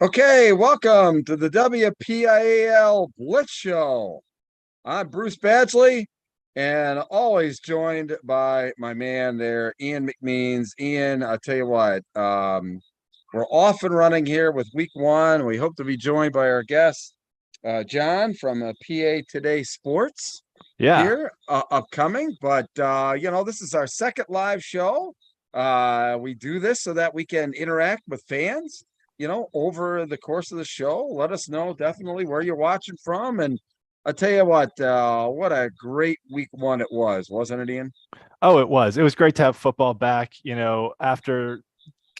Okay, welcome to the WPIAL Blitz Show. I'm Bruce Badgley, and always joined by my man there, Ian McMeans. Ian, I'll tell you what, we're off and running here with week one. We hope to be joined by our guest, John from PA Today Sports Yeah. here upcoming. But, this is our second live show. We do this so that we can interact with fans over the course of the show. Let us know definitely where you're watching from. And I'll tell you what a great week one it was, wasn't it, Ian? Oh, it was. It was great to have football back, after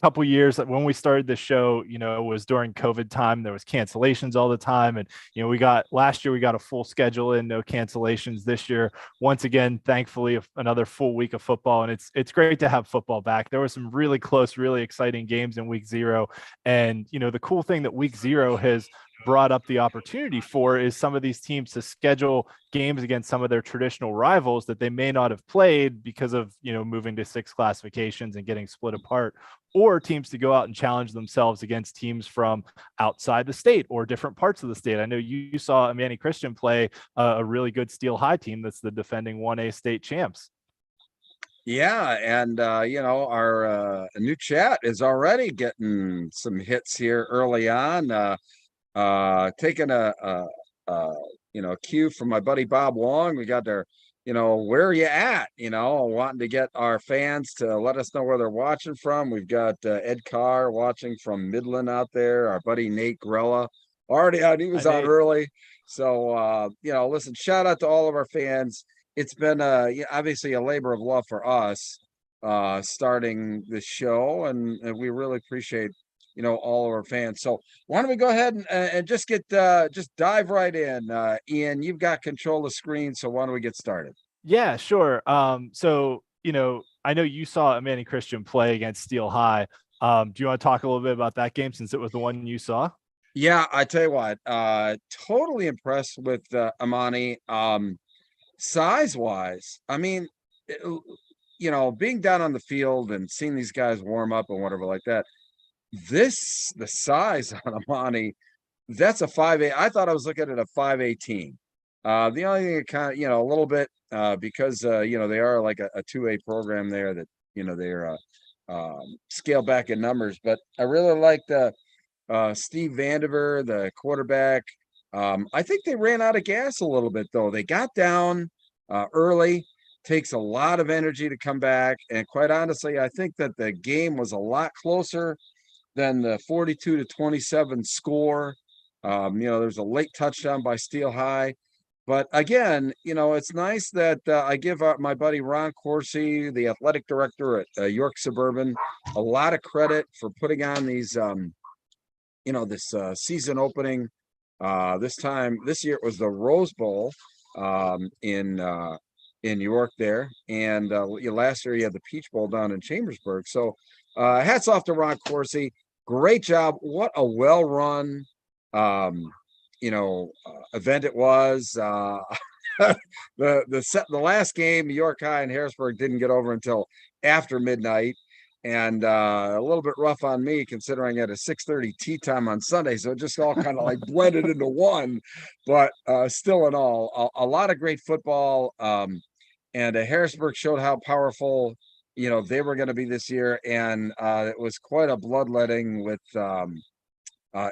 couple years. When we started the show, it was during COVID time. There was cancellations all the time. And, we got last year, we got a full schedule in, no cancellations. This year, once again, thankfully, another full week of football. And it's great to have football back. There were some really close, really exciting games in week zero. And, the cool thing that week zero has brought up the opportunity for is some of these teams to schedule games against some of their traditional rivals that they may not have played because of, moving to 6 classifications and getting split apart, or teams to go out and challenge themselves against teams from outside the state or different parts of the state. I know you saw Manny Christian play a really good Steel High team that's the defending 1A state champs. Yeah, and our new chat is already getting some hits here early on. Taking a cue from my buddy Bob Wong. We got their, where are you at? Wanting to get our fans to let us know where they're watching from. We've got Ed Carr watching from Midland out there. Our buddy Nate Grella already out. He was Hi, on Nate. early. So, listen, shout out to all of our fans. It's been obviously a labor of love for us starting this show, and we really appreciate all of our fans. So why don't we go ahead and just just dive right in. Ian, you've got control of the screen, so why don't we get started? Yeah, sure. So, I know you saw Manny Christian play against Steel High. Do you want to talk a little bit about that game since it was the one you saw? Yeah, I tell you what, totally impressed with Amani. Size wise, I mean, being down on the field and seeing these guys warm up and whatever like that, the size on Amani, that's a 5'8". I thought I was looking at a 5'18". The only thing that kind of, a little bit, because they are like a 2A program there that, they're scale back in numbers. But I really liked Steve Vandiver, the quarterback. I think they ran out of gas a little bit, though. They got down early. Takes a lot of energy to come back. And quite honestly, I think that the game was a lot closer than the 42-27 score. There's a late touchdown by Steel High. But again, it's nice that I give my buddy Ron Corsi, the athletic director at York Suburban, a lot of credit for putting on these, this season opening. This year it was the Rose Bowl in York there, and last year he had the Peach Bowl down in Chambersburg. So hats off to Ron Corsi. Great job. What a well-run event it was. The last game, York High and Harrisburg didn't get over until after midnight, and a little bit rough on me considering I had a 6:30 tea time on Sunday, so it just all kind of like blended into one. But still, in all, a lot of great football. And Harrisburg showed how powerful they were going to be this year, and it was quite a bloodletting with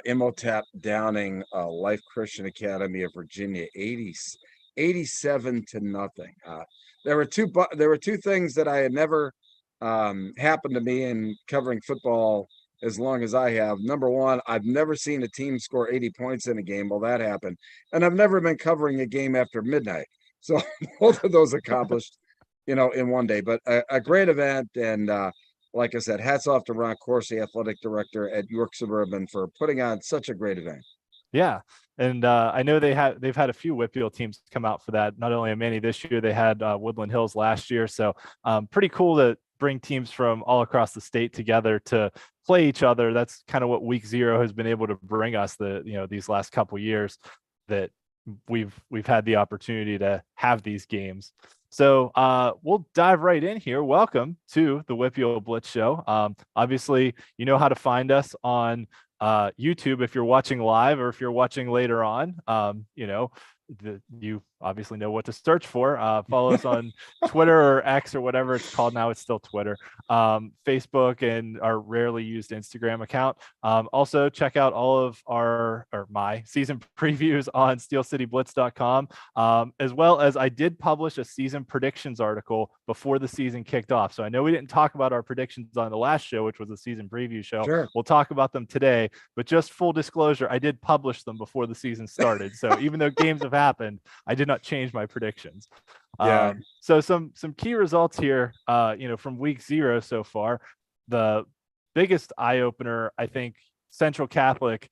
Imhotep downing Life Christian Academy of Virginia 87-0. There were two things that I had never happened to me in covering football as long as I have. Number one, I've never seen a team score 80 points in a game. Well, that happened, and I've never been covering a game after midnight. So both of those accomplished, in one day. But a great event, and like I said, hats off to Ron Corsi, athletic director at York Suburban, for putting on such a great event. Yeah. And I know they've had a few WPIAL teams come out for that. Not only Manny this year, they had Woodland Hills last year. So pretty cool to bring teams from all across the state together to play each other. That's kind of what week zero has been able to bring us these last couple years, that we've had the opportunity to have these games. So we'll dive right in here. Welcome to the WPIAL Blitz Show. Obviously, you know how to find us on YouTube if you're watching live, or if you're watching later on. You obviously know what to search for. Follow us on Twitter or X or whatever it's called now. It's still Twitter, Facebook, and our rarely used Instagram account. Also, check out all of my season previews on steelcityblitz.com, as well as I did publish a season predictions article before the season kicked off. So I know we didn't talk about our predictions on the last show, which was a season preview show. Sure. We'll talk about them today, but just full disclosure, I did publish them before the season started. So even though games have happened, I did not change my predictions. Yeah. So some key results here, from week 0 so far. The biggest eye opener, I think, Central Catholic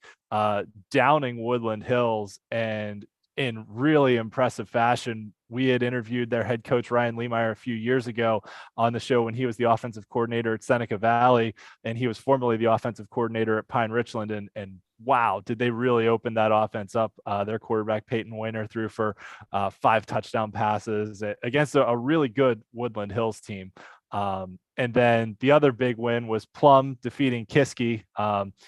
downing Woodland Hills, and in really impressive fashion. We had interviewed their head coach, Ryan Lehmeyer, a few years ago on the show when he was the offensive coordinator at Seneca Valley, and he was formerly the offensive coordinator at Pine Richland. And wow, did they really open that offense up. Their quarterback, Peyton Weiner, threw for 5 touchdown passes against a really good Woodland Hills team. And then the other big win was Plum defeating Kiski,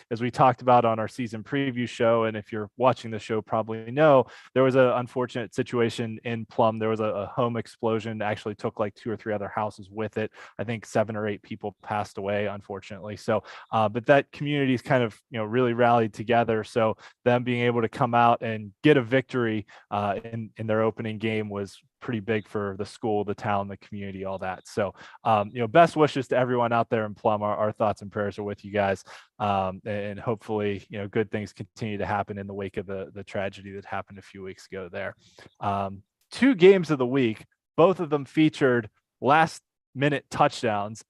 as we talked about on our season preview show. And if you're watching the show, probably know there was an unfortunate situation in Plum. There was a home explosion, actually took like 2 or 3 other houses with it. I think 7 or 8 people passed away, unfortunately. So, but that community's kind of, really rallied together. So them being able to come out and get a victory in their opening game was pretty big for the school, the town, the community, all that. So, best wishes to everyone out there in Plum. Our thoughts and prayers are with you guys. And hopefully, good things continue to happen in the wake of the tragedy that happened a few weeks ago there. 2 games of the week, both of them featured last minute touchdowns.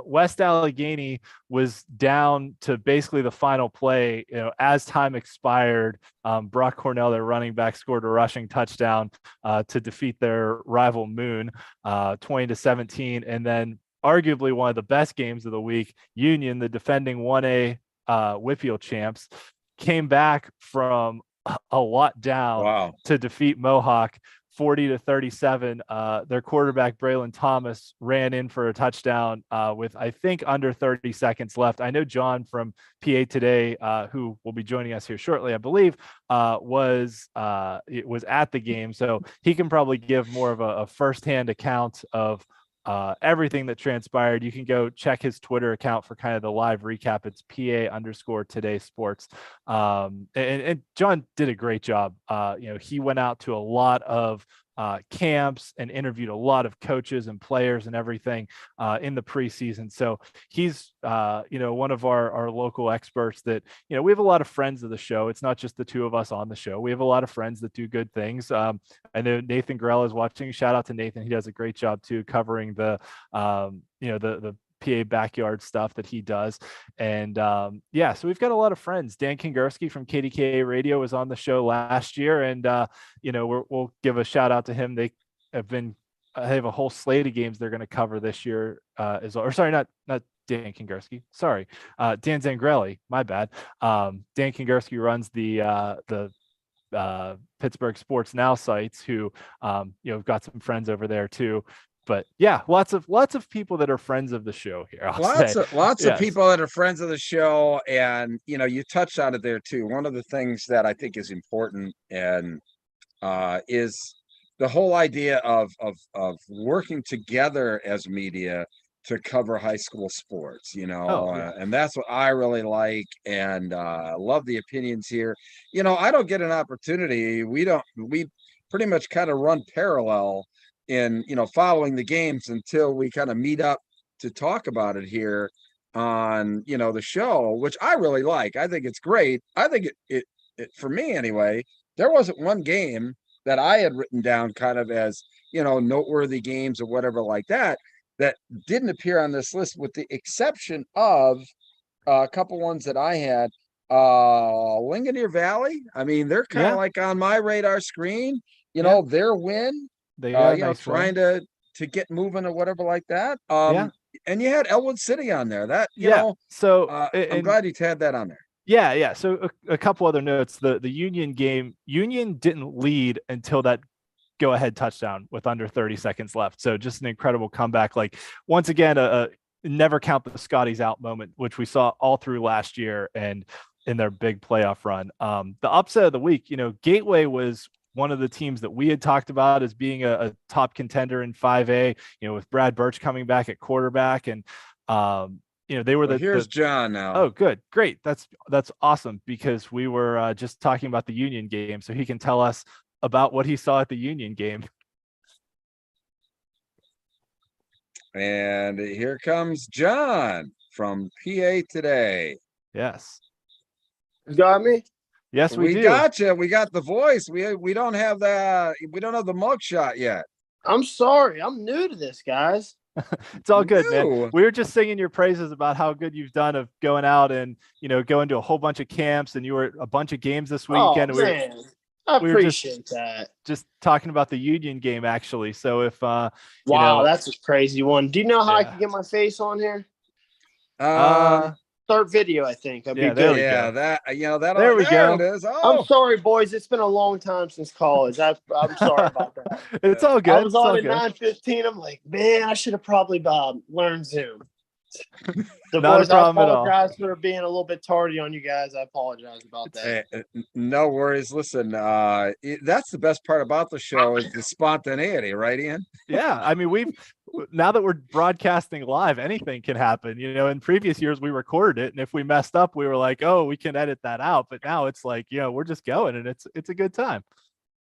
West Allegheny was down to basically the final play, as time expired. Brock Cornell, their running back, scored a rushing touchdown to defeat their rival Moon 20-17. And then arguably one of the best games of the week, Union, the defending 1A WPIAL champs, came back from a lot down to defeat Mohawk 40-37. Their quarterback, Braylon Thomas, ran in for a touchdown with, I think, under 30 seconds left. I know John from PA Today, who will be joining us here shortly, I believe, was at the game. So he can probably give more of a firsthand account of everything that transpired. You can go check his Twitter account for kind of the live recap. It's PA_Today Sports. And John did a great job. He went out to a lot of camps and interviewed a lot of coaches and players and everything in the preseason. So he's, one of our local experts that, we have a lot of friends of the show. It's not just the 2 of us on the show. We have a lot of friends that do good things. I know Nathan Grell is watching. Shout out to Nathan. He does a great job too, covering the PA backyard stuff that he does. And so we've got a lot of friends. Dan Kingerski from KDKA Radio was on the show last year, and we'll give a shout out to him. They have a whole slate of games they're going to cover this year as well. Or sorry, not Dan Kingerski. Sorry, Dan Zangrelli. My bad. Dan Kingerski runs the Pittsburgh Sports Now sites, who got some friends over there too. But yeah, lots of people that are friends of the show here. Lots of people that are friends of the show, and you touched on it there too. One of the things that I think is important and is the whole idea of working together as media to cover high school sports. And that's what I really like, and love the opinions here. I don't get an opportunity. We pretty much kind of run parallel in following the games until we kind of meet up to talk about it here on the show, which I really like. I think it's great. I think it for me anyway, there wasn't one game that I had written down kind of as noteworthy games or whatever like that didn't appear on this list, with the exception of a couple ones that I had. Ligonier Valley, I mean, they're kind of like on my radar screen. Their win, they nice trying to get moving or whatever like that. And you had Elwood City on there. That so I'm glad you had that on there. Yeah. So a couple other notes. The Union game, Union didn't lead until that go-ahead touchdown with under 30 seconds left. So just an incredible comeback. Like, once again, a never count the Scotties out moment, which we saw all through last year. And in their big playoff run. The upset of the week, Gateway was one of the teams that we had talked about as being a top contender in 5A, with Brad Birch coming back at quarterback. And, they were here's John now. Oh, good. Great. That's awesome, because we were just talking about the Union game. So he can tell us about what he saw at the Union game. And here comes John from PA Today. Yes. You got me? Yes, we do. Got you. We got the voice. We don't have the mug shot yet. I'm sorry. I'm new to this, guys. It's all good, man. We were just singing your praises about how good you've done of going out and, going to a whole bunch of camps, and you were at a bunch of games this weekend. Oh, man. I appreciate that. Just talking about the Union game, actually. So if wow, that's a crazy one. Do you know how I can get my face on here? Start video, I think. That'd be good. Yeah, that'll there we go. It is. Oh. I'm sorry, boys. It's been a long time since college. I'm sorry about that. It's all good. I was on at 9:15. I'm like, man, I should have probably learned Zoom. So Not boys, a problem I apologize for being a little bit tardy on you guys. I apologize about that. Hey, no worries. Listen, that's the best part about the show is the spontaneity, right, Ian? Yeah, I mean, now that we're broadcasting live, anything can happen. In previous years we recorded it, and if we messed up, we were like, oh, we can edit that out. But now it's like, we're just going, and it's a good time.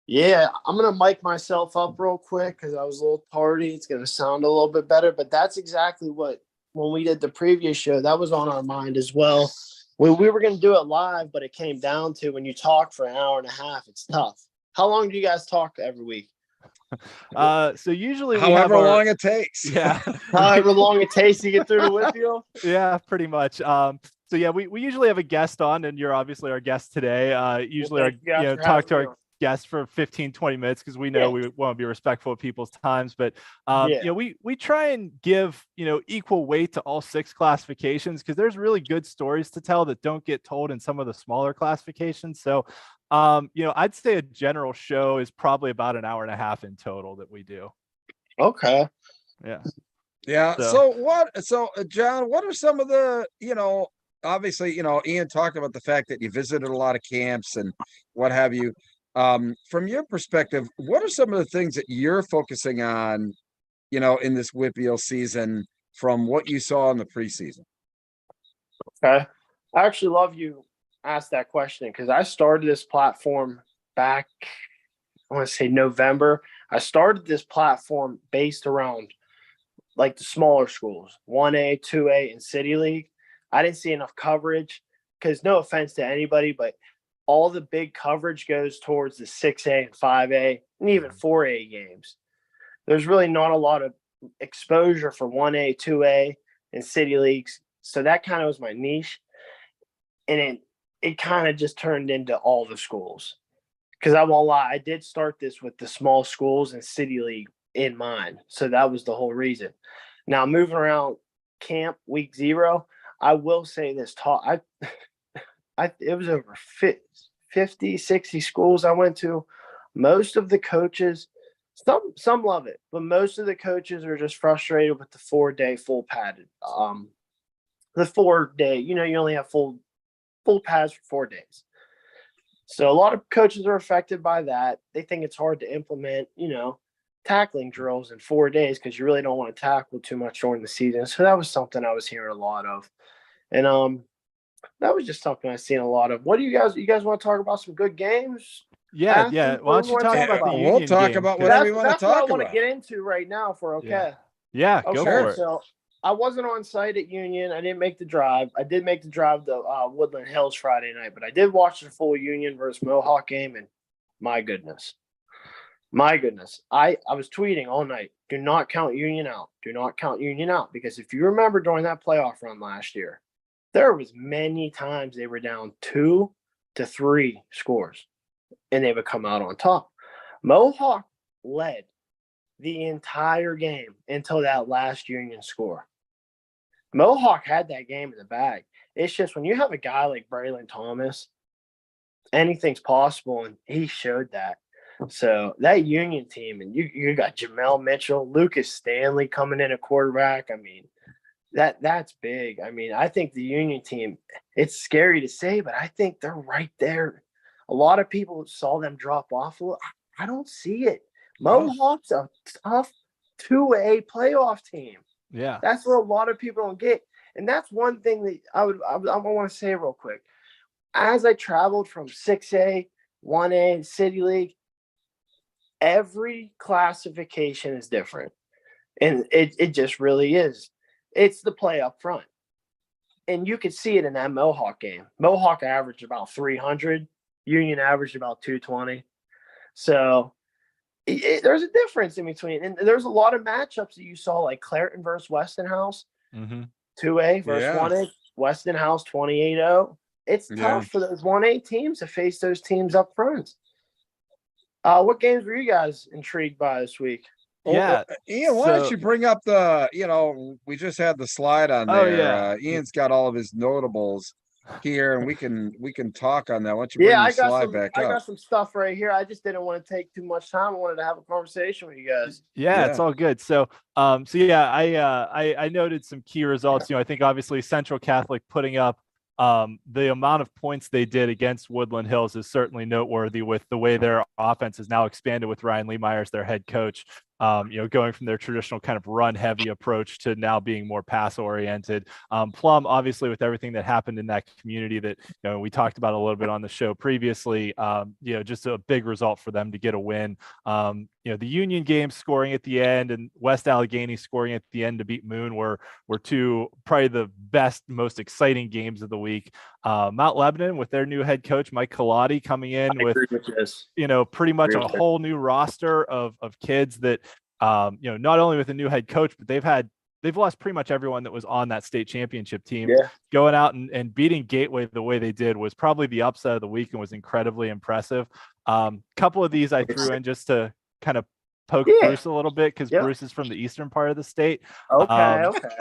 Yeah, I'm gonna mic myself up real quick because I was a little tardy. It's gonna sound a little bit better, but that's exactly what. When we did the previous show, that was on our mind as well. We were going to do it live, but it came down to when you talk for an hour and a half, it's tough. How long do you guys talk every week? So usually however long it takes. Yeah. However long it takes to get through the WPIAL? Yeah, pretty much. So yeah, we usually have a guest on, and you're obviously our guest today. Usually talk to our guests for 15-20 minutes because we know we want to be respectful of people's times, but we try and give equal weight to all 6 classifications because there's really good stories to tell that don't get told in some of the smaller classifications. So I'd say a general show is probably about an hour and a half in total that we do. Okay. Yeah. So John, what are some of the obviously Ian talked about the fact that you visited a lot of camps and what have you. From your perspective, what are some of the things that you're focusing on, in this WPIAL season from what you saw in the preseason? Okay. I actually love you asked that question because I started this platform back, I want to say November. I started this platform based around like the smaller schools, 1A, 2A, and City League. I didn't see enough coverage because no offense to anybody, but all the big coverage goes towards the 6A and 5A and even 4A games. There's really not a lot of exposure for 1A, 2A, and City Leagues. So that kind of was my niche. And it kind of just turned into all the schools. Because I won't lie, I did start this with the small schools and City League in mind. So that was the whole reason. Now, moving around camp week 0, I will say this. It was over 50, 60 schools I went to. Most of the coaches, some love it, but most of the coaches are just frustrated with the 4-day full padded. The 4-day, you only have full pads for 4 days. So a lot of coaches are affected by that. They think it's hard to implement, tackling drills in 4 days because you really don't want to tackle too much during the season. So that was something I was hearing a lot of. And that was just something I've seen a lot of. What do you guys want to talk about? Some good games? Yeah. Why don't you talk about the Union We'll talk game? about whatever you want to talk about. That's what I want to get into right now for okay. Yeah, go for it. So I wasn't on site at Union. I didn't make the drive. I did make the drive to Woodland Hills Friday night, but I did watch the full Union versus Mohawk game, and my goodness. I was tweeting all night, do not count Union out. Do not count Union out. Because if you remember during that playoff run last year, there was many times they were down 2 to 3 scores, and they would come out on top. Mohawk led the entire game until that last Union score. Mohawk had that game in the bag. It's just when you have a guy like Braylon Thomas, anything's possible, and he showed that. So that Union team, and you got Jamel Mitchell, Lucas Stanley coming in at quarterback. I mean, That's big. I mean, I think the Union team, it's scary to say, but I think they're right there. A lot of people saw them drop off a little. I don't see it. Mohawk's a tough 2A playoff team. Yeah. That's what a lot of people don't get. And that's one thing that I want to say real quick. As I traveled from 6A, 1A, City League, every classification is different. And it just really is. It's the play up front. And you could see it in that Mohawk game. Mohawk averaged about 300. Union averaged about 220. So there's a difference in between. And there's a lot of matchups that you saw, like Clareton versus Westinghouse, 2A versus 1A, Westinghouse 28-0. It's tough for those 1A teams to face those teams up front. What games were you guys intrigued by this week? Yeah, Ian, why don't you bring up the, we just had the slide on there. Oh, yeah. Ian's got all of his notables here, and we can talk on that. Why don't you bring the slide back up? I got some stuff right here. I just didn't want to take too much time. I wanted to have a conversation with you guys. Yeah, it's all good. So I noted some key results. I think obviously Central Catholic putting up the amount of points they did against Woodland Hills is certainly noteworthy with the way their offense is now expanded with Ryan Leemeyer as their head coach. Going from their traditional kind of run heavy approach to now being more pass oriented. Plum, obviously, with everything that happened in that community that we talked about a little bit on the show previously, just a big result for them to get a win. The Union game scoring at the end and West Allegheny scoring at the end to beat Moon were two probably the best, most exciting games of the week. Mount Lebanon with their new head coach Mike Colati coming in with pretty much a whole new roster of kids that not only with a new head coach, but they've lost pretty much everyone that was on that state championship team. Going out and beating Gateway the way they did was probably the upset of the week and was incredibly impressive. Couple of these I threw in just to kind of poke Bruce a little bit because Bruce is from the eastern part of the state.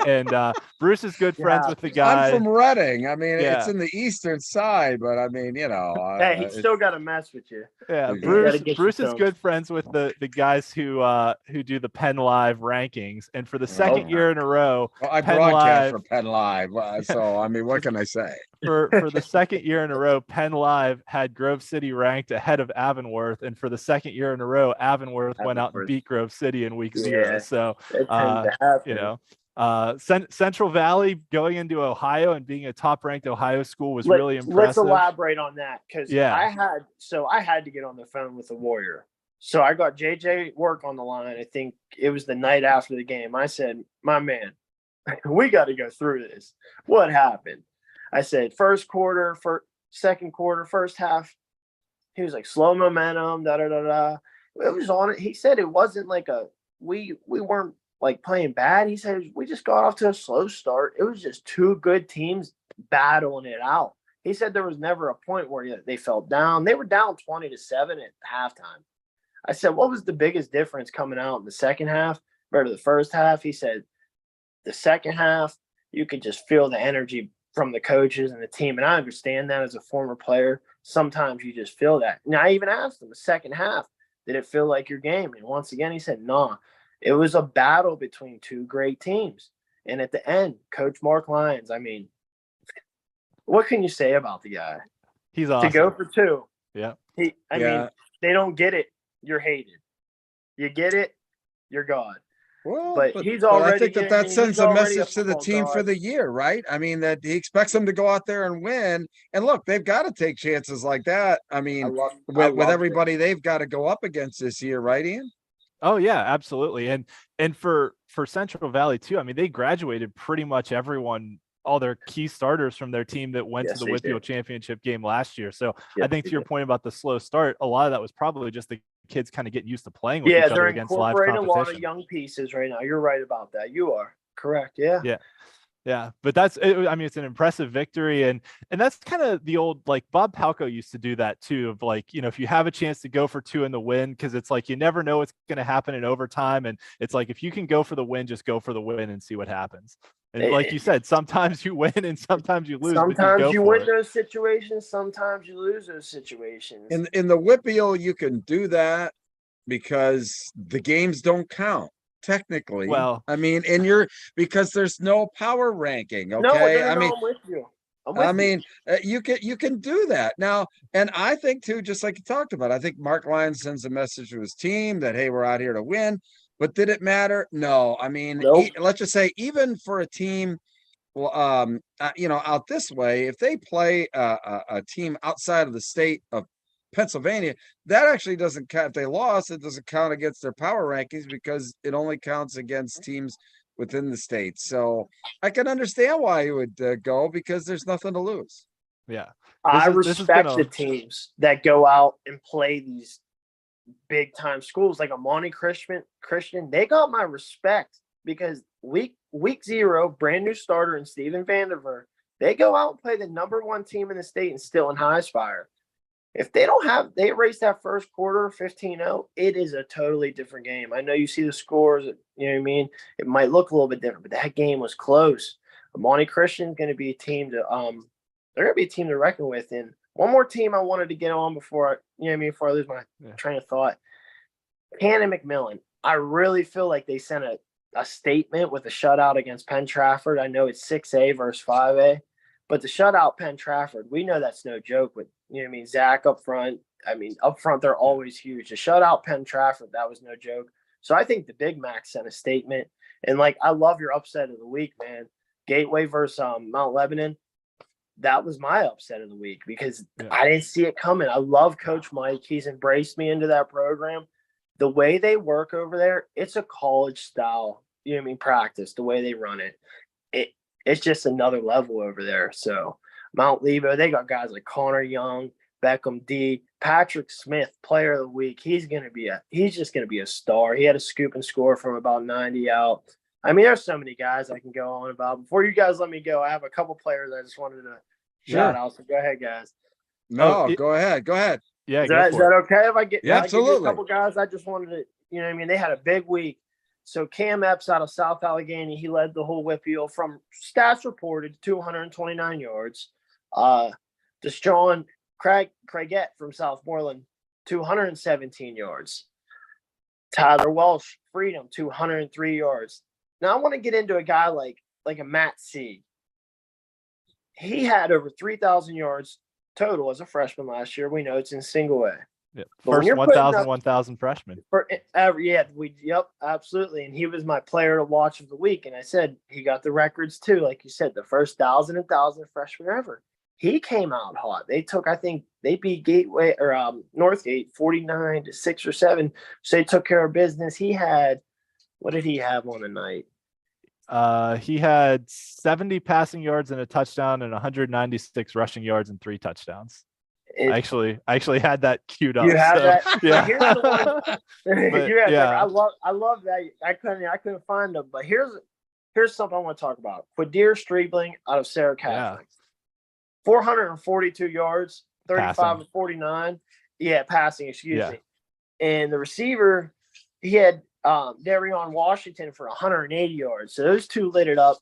And Bruce is good friends with the guy. I'm from Reading. I mean, it's in the eastern side, but I mean, hey, he's still got to mess with you. Yeah, Bruce is good friends with the guys who do the Penn Live rankings, and for the second year in a row, I broadcast for Penn Live. So I mean, what can I say? For the second year in a row, Penn Live had Grove City ranked ahead of Avonworth, and for the second year in a row, Avonworth went out and beat Grove City in week 0. So Central Valley going into Ohio and being a top-ranked Ohio school was really impressive. Let's elaborate on that because I had to get on the phone with the Warrior. So I got JJ Work on the line. I think it was the night after the game. I said, "My man, we got to go through this. What happened?" I said, first quarter, second quarter, first half. He was like, slow momentum, da-da-da-da. It was on it. He said it wasn't like we weren't like playing bad. He said we just got off to a slow start. It was just two good teams battling it out. He said there was never a point where they fell down. They were down 20-7 at halftime. I said, what was the biggest difference coming out in the second half compared to the first half? He said the second half, you could just feel the energy from the coaches and the team. And I understand that as a former player. Sometimes you just feel that. And I even asked him the second half, did it feel like your game? And once again, he said, no. It was a battle between two great teams. And at the end, Coach Mark Lyons, I mean, what can you say about the guy? He's awesome. To go for two. Yeah. I mean, they don't get it. You're hated. You get it. You're God. Well, but he's already. I think that sends a message to the team for the year, right? I mean, that he expects them to go out there and win. And look, they've got to take chances like that. I mean, with everybody they've got to go up against this year, right, Ian? Oh yeah, absolutely. And for Central Valley too. I mean, they graduated pretty much everyone, all their key starters from their team that went to the WPIAL championship game last year. So I think to your point about the slow start, a lot of that was probably just the kids kind of getting used to playing with each other against live competition. Yeah, they're incorporating a lot of young pieces right now. You're right about that. You are correct. Yeah. But it's an impressive victory. And that's kind of the old, like Bob Palco used to do that too, of like, if you have a chance to go for two in the win, cause it's like, you never know what's going to happen in overtime. And it's like, if you can go for the win, just go for the win and see what happens. And like you said, sometimes you win and sometimes you lose. Sometimes you win those situations. Sometimes you lose those situations. In the WPIAL, you can do that because the games don't count. technically. Well, I mean, because there's no power ranking. No, Okay. no, no, no, I'm with you. I mean, you can do that now, and I think too, just like you talked about, I think Mark Lyons sends a message to his team that, hey, we're out here to win. But did it matter? No. I mean, Nope. let's just say, even for a team, well, out this way, if they play a team outside of the state of Pennsylvania, that actually doesn't count. If they lost, it doesn't count against their power rankings because it only counts against teams within the state. So I can understand why you would go, because there's nothing to lose. yeah. I This has been respect the teams that go out and play these big time schools like Amani Christian. They got my respect because week 0, brand new starter and Steven Vanderver, they go out and play the #1 team in the state and still in Highspire. If they erase that first quarter 15-0, it is a totally different game. I know you see the scores, you know what I mean? It might look a little bit different, but that game was close. Amani Christian's going to be a team to they're going to be a team to reckon with. And one more team I wanted to get on before I lose my train of thought. Cannon McMillan. I really feel like they sent a statement with a shutout against Penn Trafford. I know it's 6A versus 5A, but the shutout Penn Trafford, we know that's no joke with, Zach up front. Up front, they're always huge. The shutout Penn Trafford, that was no joke. So I think the Big Mac sent a statement. And, I love your upset of the week, man. Gateway versus Mount Lebanon. That was my upset of the week because I didn't see it coming. I love Coach Mike. He's embraced me into that program. The way they work over there, it's a college style, practice, the way they run it. It's just another level over there. So Mount Lebo, they got guys like Connor Young, Beckham D, Patrick Smith, player of the week. He's just gonna be a star. He had a scoop and score from about 90 out. There's so many guys I can go on about. Before you guys let me go, I have a couple players I just wanted to shout out. So go ahead, guys. No, go ahead. Yeah, is that okay if I get? Yeah, absolutely. I give you a couple guys. I just wanted to, they had a big week. So Cam Epps out of South Allegheny, he led the whole WPIAL from stats reported 229 yards. Deshaun Craigette from Southmoreland, 217 yards. Tyler Welsh, Freedom, 203 yards. Now I want to get into a guy like a Matt C. He had over 3,000 yards total as a freshman last year. We know it's in single A. Yeah. First 1,000 freshman. Yep, absolutely. And he was my player to watch of the week. And I said he got the records too. Like you said, the first 1,000 freshman ever. He came out hot. They beat Gateway or Northgate 49-6 or 7. So they took care of business. What did he have on the night? He had 70 passing yards and a touchdown and 196 rushing yards and 3 touchdowns. I actually had that queued up. You have that? Yeah. Here's the one. Yeah. I love that. I couldn't find them, but here's something I want to talk about. Quadir Streebling out of Sarah Catholic. 442 yards, 35 of 49. Yeah, passing, excuse me. And the receiver, he had Darion Washington for 180 yards. So those two lit it up.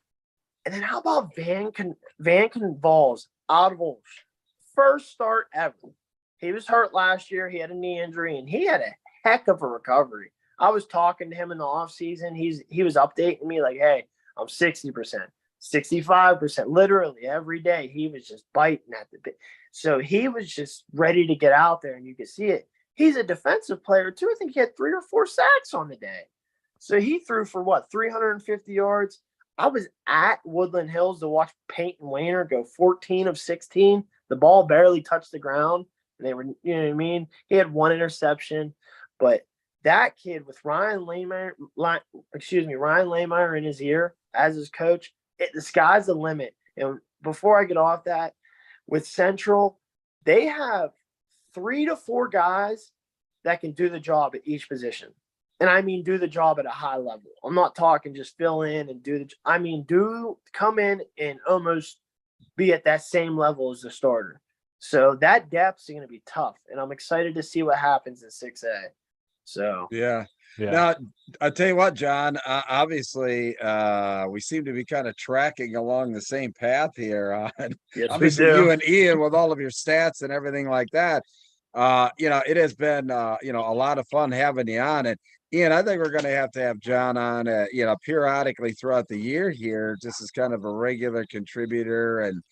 And then how about Van Conval's out of Walsh? First start ever. He was hurt last year. He had a knee injury, and he had a heck of a recovery. I was talking to him in the offseason. He was updating me like, hey, I'm 60%, 65%. Literally every day he was just biting at the bit. So he was just ready to get out there, and you could see it. He's a defensive player, too. I think he had 3 or 4 sacks on the day. So he threw for, 350 yards? I was at Woodland Hills to watch Peyton Wayner go 14 of 16. The ball barely touched the ground. And they were, you know what I mean? He had 1 interception. But that kid with Ryan Laymeyer in his ear as his coach, the sky's the limit. And before I get off that, with Central, they have 3 to 4 guys that can do the job at each position. And I mean, do the job at a high level. I'm not talking just fill in and come in and almost be at that same level as the starter. So that depth is going to be tough. And I'm excited to see what happens in 6A. So, yeah. Now, I tell you what, John, obviously, we seem to be kind of tracking along the same path here. Yes, obviously, we do. you and Ian with all of your stats and everything like that. It has been, a lot of fun having you on it. Ian, I think we're going to have John on, periodically throughout the year here, just as kind of a regular contributor. And,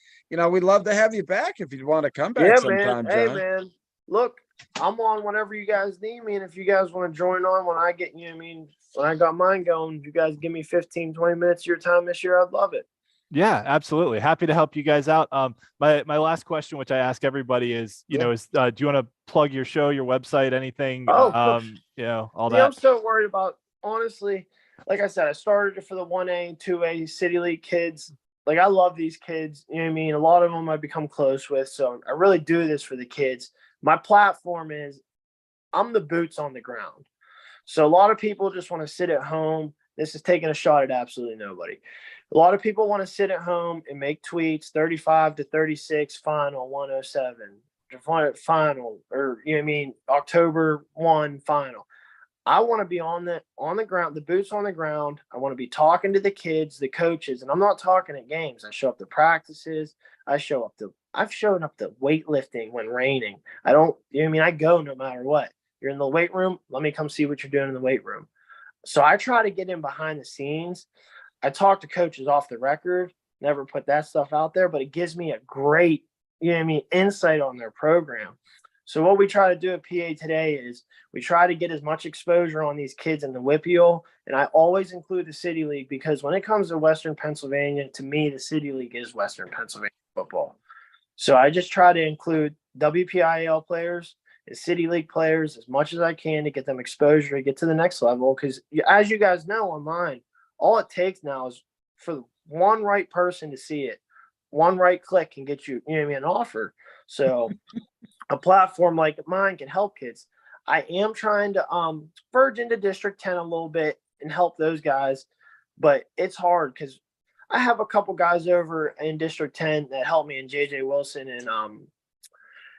we'd love to have you back if you'd want to come back Yeah, man. sometime, Hey, John. man. Look, I'm on whenever you guys need me. And if you guys want to join on when I get, when I got mine going, if you guys give me 15, 20 minutes of your time this year, I'd love it. Yeah, absolutely. Happy to help you guys out. My last question, which I ask everybody is, do you want to plug your show, your website, anything, all that? I'm so worried about, honestly, like I said, I started it for the 1A and 2A City League kids. Like, I love these kids. You know what I mean? A lot of them I've become close with. So I really do this for the kids. My platform is I'm the boots on the ground. So a lot of people just want to sit at home. This is taking a shot at absolutely nobody. A lot of people want to sit at home and make tweets, 35 to 36 final 107 final, or October 1 final. I want to be on the ground, the boots on the ground. I want to be talking to the kids, the coaches, and I'm not talking at games. I show up to practices. I've shown up to weightlifting when raining. I go no matter what. You're in the weight room. Let me come see what you're doing in the weight room. So I try to get in behind the scenes. I talk to coaches off the record, never put that stuff out there, but it gives me a great, insight on their program. So what we try to do at PA today is we try to get as much exposure on these kids in the WPIAL, and I always include the City League because when it comes to Western Pennsylvania, to me, the City League is Western Pennsylvania football. So I just try to include WPIAL players and City League players as much as I can to get them exposure to get to the next level because, as you guys know online, all it takes now is for one right person to see it. One right click can get you, an offer. So a platform like mine can help kids. I am trying to verge into District 10 a little bit and help those guys, but it's hard because I have a couple guys over in District 10 that help me, and JJ Wilson and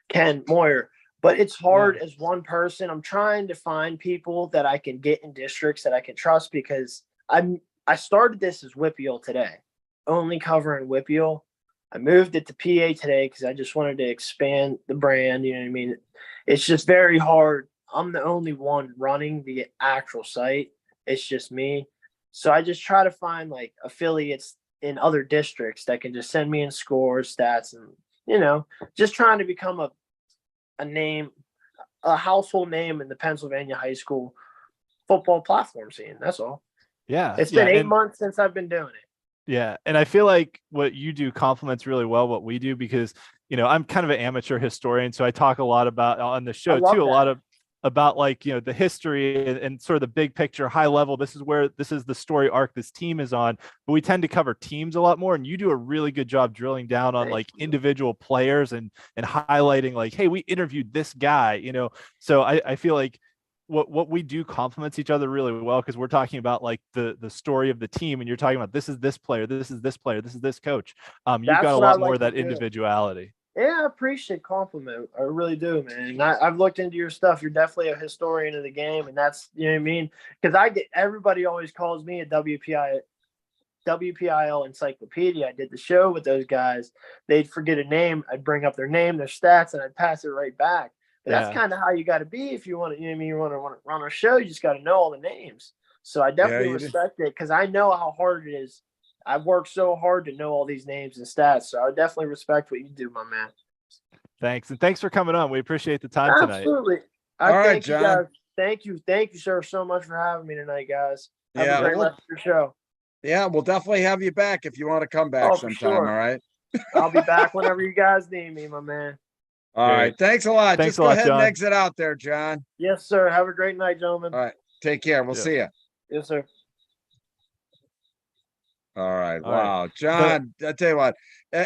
Ken Moyer. But it's hard as one person. I'm trying to find people that I can get in districts that I can trust because I started this as WPIAL today, only covering WPIAL. I moved it to PA today because I just wanted to expand the brand. You know what I mean? It's just very hard. I'm the only one running the actual site. It's just me. So I just try to find like affiliates in other districts that can just send me in scores, stats, and, just trying to become a name, a household name in the Pennsylvania high school football platform scene. That's all. Yeah. It's been 8 months since I've been doing it. Yeah. And I feel like what you do complements really well what we do because, I'm kind of an amateur historian. So I talk a lot about on the show too, a lot about like, the history and sort of the big picture, high level. This is the story arc this team is on, but we tend to cover teams a lot more. And you do a really good job drilling down on individual players and highlighting like, hey, we interviewed this guy, so I feel like what we do complements each other really well because we're talking about like the story of the team and you're talking about this is this player, this is this player, this is this coach. You've got a lot more of that individuality. Yeah, I appreciate compliment. I really do, man. I've looked into your stuff. You're definitely a historian of the game, and that's what I mean. Because everybody always calls me a WPIAL encyclopedia. I did the show with those guys. They'd forget a name. I'd bring up their name, their stats, and I'd pass it right back. But that's kind of how you got to be if you want to. You want to run a show. You just got to know all the names. So I definitely respect it because I know how hard it is. I've worked so hard to know all these names and stats. So I definitely respect what you do, my man. Thanks. And thanks for coming on. We appreciate the time tonight. Absolutely. All right, John. You guys. Thank you. Thank you, sir, so much for having me tonight, guys. Have a great rest of your show. Yeah, we'll definitely have you back if you want to come back sometime. Sure. All right. I'll be back whenever you guys need me, my man. All right. Thanks a lot. Thanks Just go ahead John. and exit out there, John. Yes, sir. Have a great night, gentlemen. All right. Take care. We'll see you. Yes, sir. All right. Wow. John, I tell you what,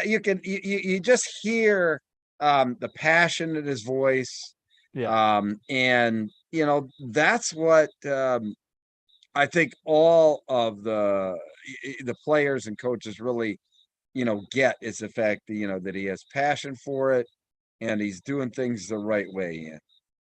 you just hear the passion in his voice. Yeah. And that's what I think all of the players and coaches really, get is the fact that, that he has passion for it and he's doing things the right way.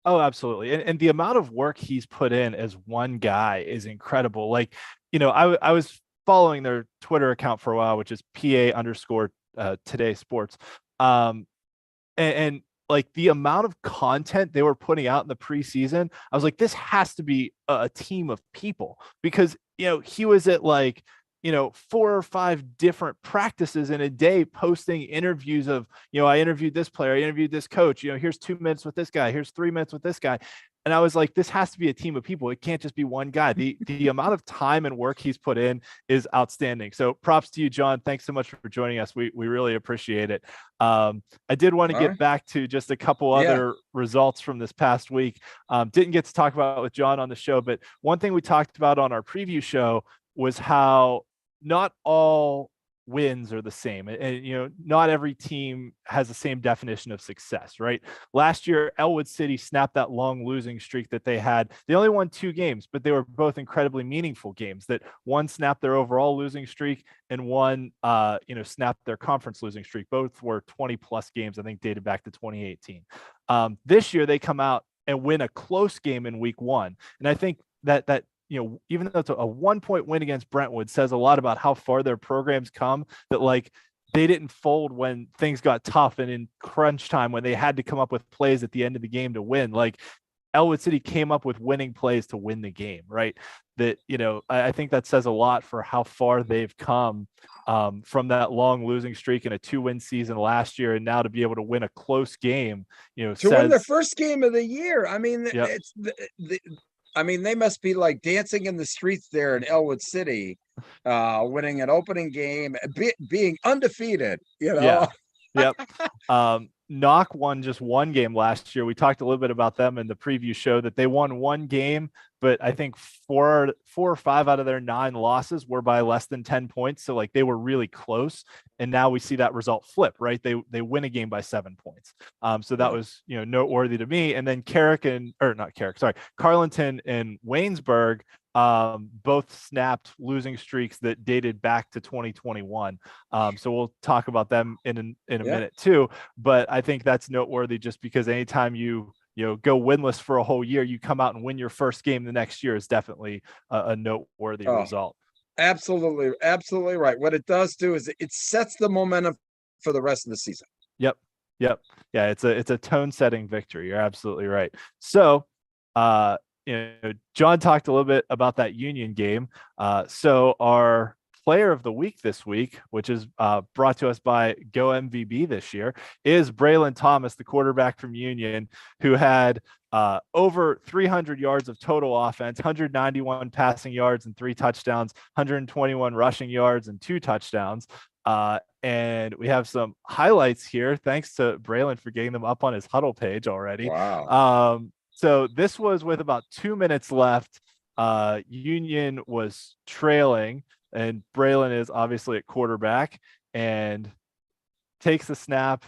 Oh, absolutely. And the amount of work he's put in as one guy is incredible. Like, I was following their Twitter account for a while, which is PA_Today Sports. And like the amount of content they were putting out in the preseason, I was like, this has to be a team of people, because, he was at like, 4 or 5 different practices in a day, posting interviews of, I interviewed this player, I interviewed this coach, here's 2 minutes with this guy, here's 3 minutes with this guy. And I was like, this has to be a team of people. It can't just be one guy. The amount of time and work he's put in is outstanding. So props to you, John. Thanks so much for joining us. We really appreciate it. I did want to get back to just a couple other results from this past week. Didn't get to talk about it with John on the show, but one thing we talked about on our preview show was how not all wins are the same, and not every team has the same definition of success, right? Last year, Elwood City snapped that long losing streak that they had. They only won 2 games, but they were both incredibly meaningful games. That one snapped their overall losing streak, and one snapped their conference losing streak. Both were 20 plus games, I think, dated back to 2018. This year they come out and win a close game in week 1, and I think that even though it's a 1-point win against Brentwood, says a lot about how far their programs come, that like they didn't fold when things got tough and in crunch time when they had to come up with plays at the end of the game to win. Like Elwood City came up with winning plays to win the game, right? That, I think that says a lot for how far they've come from that long losing streak in a 2-win season last year. And now to be able to win a close game, to win their first game of the year. I mean, it's they must be like dancing in the streets there in Elwood City, winning an opening game, being undefeated, Yeah. Yep. Knock won just 1 game last year. We talked a little bit about them in the preview show, that they won 1 game, but I think 4 or 5 out of their 9 losses were by less than 10 points. So like they were really close. And now we see that result flip, right? They win a game by 7 points. So that was, noteworthy to me. And then Carleton and Waynesburg both snapped losing streaks that dated back to 2021. So we'll talk about them in a minute too. But I think that's noteworthy just because anytime you go winless for a whole year, you come out and win your first game the next year is definitely a noteworthy result. Absolutely. Absolutely right. What it does do is it sets the momentum for the rest of the season. Yep. Yeah, it's a tone setting victory. You're absolutely right. So, John talked a little bit about that Union game. So our player of the week this week, which is brought to us by Go MVB this year, is Braylon Thomas, the quarterback from Union, who had over 300 yards of total offense, 191 passing yards and 3 touchdowns, 121 rushing yards and 2 touchdowns. And we have some highlights here. Thanks to Braylon for getting them up on his huddle page already. Wow. So this was with about 2 minutes left. Union was trailing, and Braylon is obviously at quarterback and takes the snap,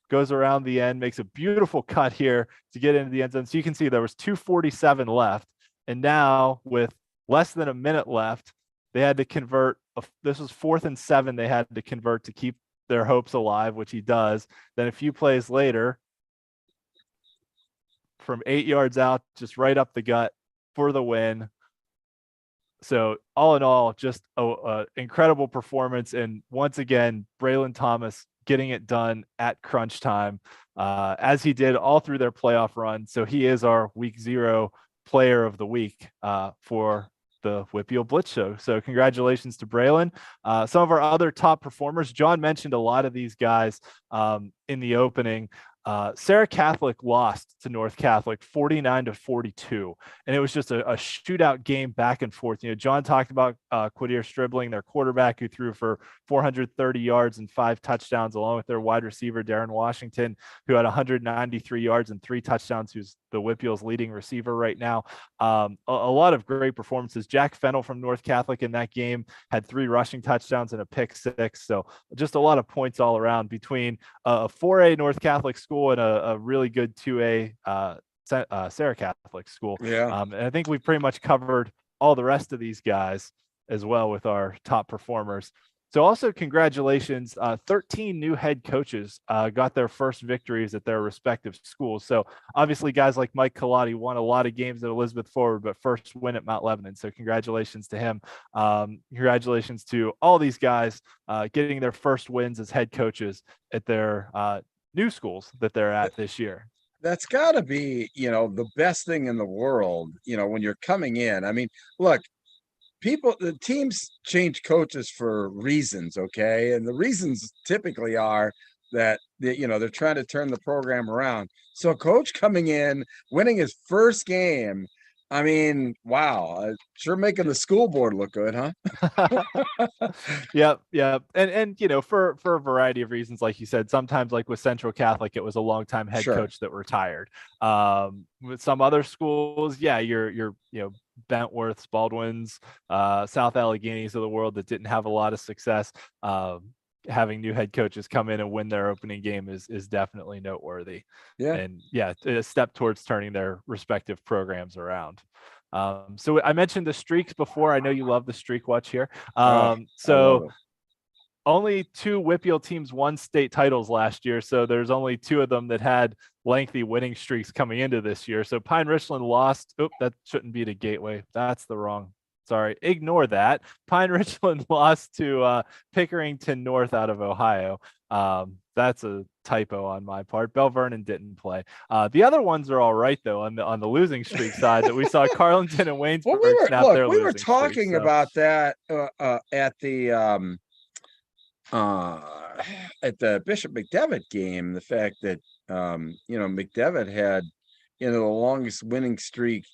goes around the end, makes a beautiful cut here to get into the end zone. So you can see there was 2:47 left. And now with less than a minute left, they had to convert. This was 4th and 7. They had to convert to keep their hopes alive, which he does. Then a few plays later, from 8 yards out, just right up the gut for the win. So all in all, just a incredible performance. And once again, Braylon Thomas getting it done at crunch time, as he did all through their playoff run. So he is our week 0 player of the week for the WPIAL Blitz show. So congratulations to Braylon. Some of our other top performers, John mentioned a lot of these guys in the opening. Sarah Catholic lost to North Catholic 49-42, and it was just a shootout game back and forth. John talked about Quadir Stribling, their quarterback, who threw for 430 yards and 5 touchdowns, along with their wide receiver Darren Washington, who had 193 yards and 3 touchdowns, who's the WPIAL's leading receiver right now. A lot of great performances. Jack Fennell from North Catholic in that game had 3 rushing touchdowns and a pick 6. So just a lot of points all around between a 4A North Catholic school and a really good 2A Sarah Catholic school. And I think we've pretty much covered all the rest of these guys as well with our top performers. So also congratulations, 13 new head coaches got their first victories at their respective schools. So obviously guys like Mike Colati won a lot of games at Elizabeth Forward, but first win at Mount Lebanon. So congratulations to him. Congratulations to all these guys getting their first wins as head coaches at their new schools that they're at this year. That's got to be, the best thing in the world, when you're coming in. I mean, look, the teams change coaches for reasons, okay? And the reasons typically are that, they're trying to turn the program around. So a coach coming in, winning his first game, I mean, wow, sure making the school board look good, huh? Yep. And for a variety of reasons, like you said, sometimes like with Central Catholic, it was a longtime head Sure. coach that retired. With some other schools, yeah, you're Bentworths, Baldwins, South Alleghenies of the world that didn't have a lot of success. Having new head coaches come in and win their opening game is definitely noteworthy. Yeah. And yeah, a step towards turning their respective programs around. So I mentioned the streaks before. I know you love the streak watch here. So only 2 WPIAL teams won state titles last year. So there's only 2 of them that had lengthy winning streaks coming into this year. So Pine Richland lost. Oop, that shouldn't be to Gateway. That's the wrong. Sorry, ignore that. Pine Richland lost to Pickerington North out of Ohio. That's a typo on my part. Bell Vernon didn't play. The other ones are all right though on the losing streak side. That we saw Carlington and Waynesburg snap their losing we were talking streak, about that at the Bishop McDevitt game. The fact that McDevitt had the longest winning streak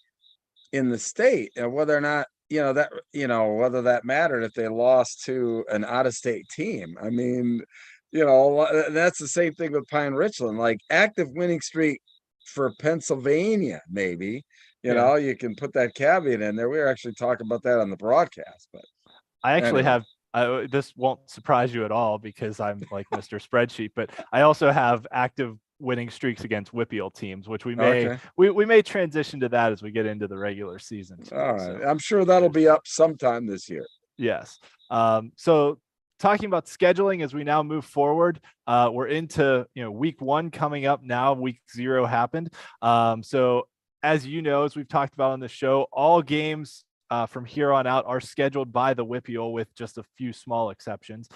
in the state, and whether or not whether that mattered if they lost to an out-of-state team. I mean, that's the same thing with Pine Richland, like active winning streak for Pennsylvania, maybe, you can put that caveat in there. We were actually talking about that on the broadcast, but I actually have, this won't surprise you at all because I'm like Mr. Spreadsheet, but I also have active winning streaks against WPIAL teams, which we may transition to that as we get into the regular season too. All right. So I'm sure that'll be up sometime this year. Yes. So talking about scheduling as we now move forward, we're into week 1 coming up now. Week 0 happened. So as as we've talked about on the show, all games from here on out are scheduled by the WPIAL with just a few small exceptions.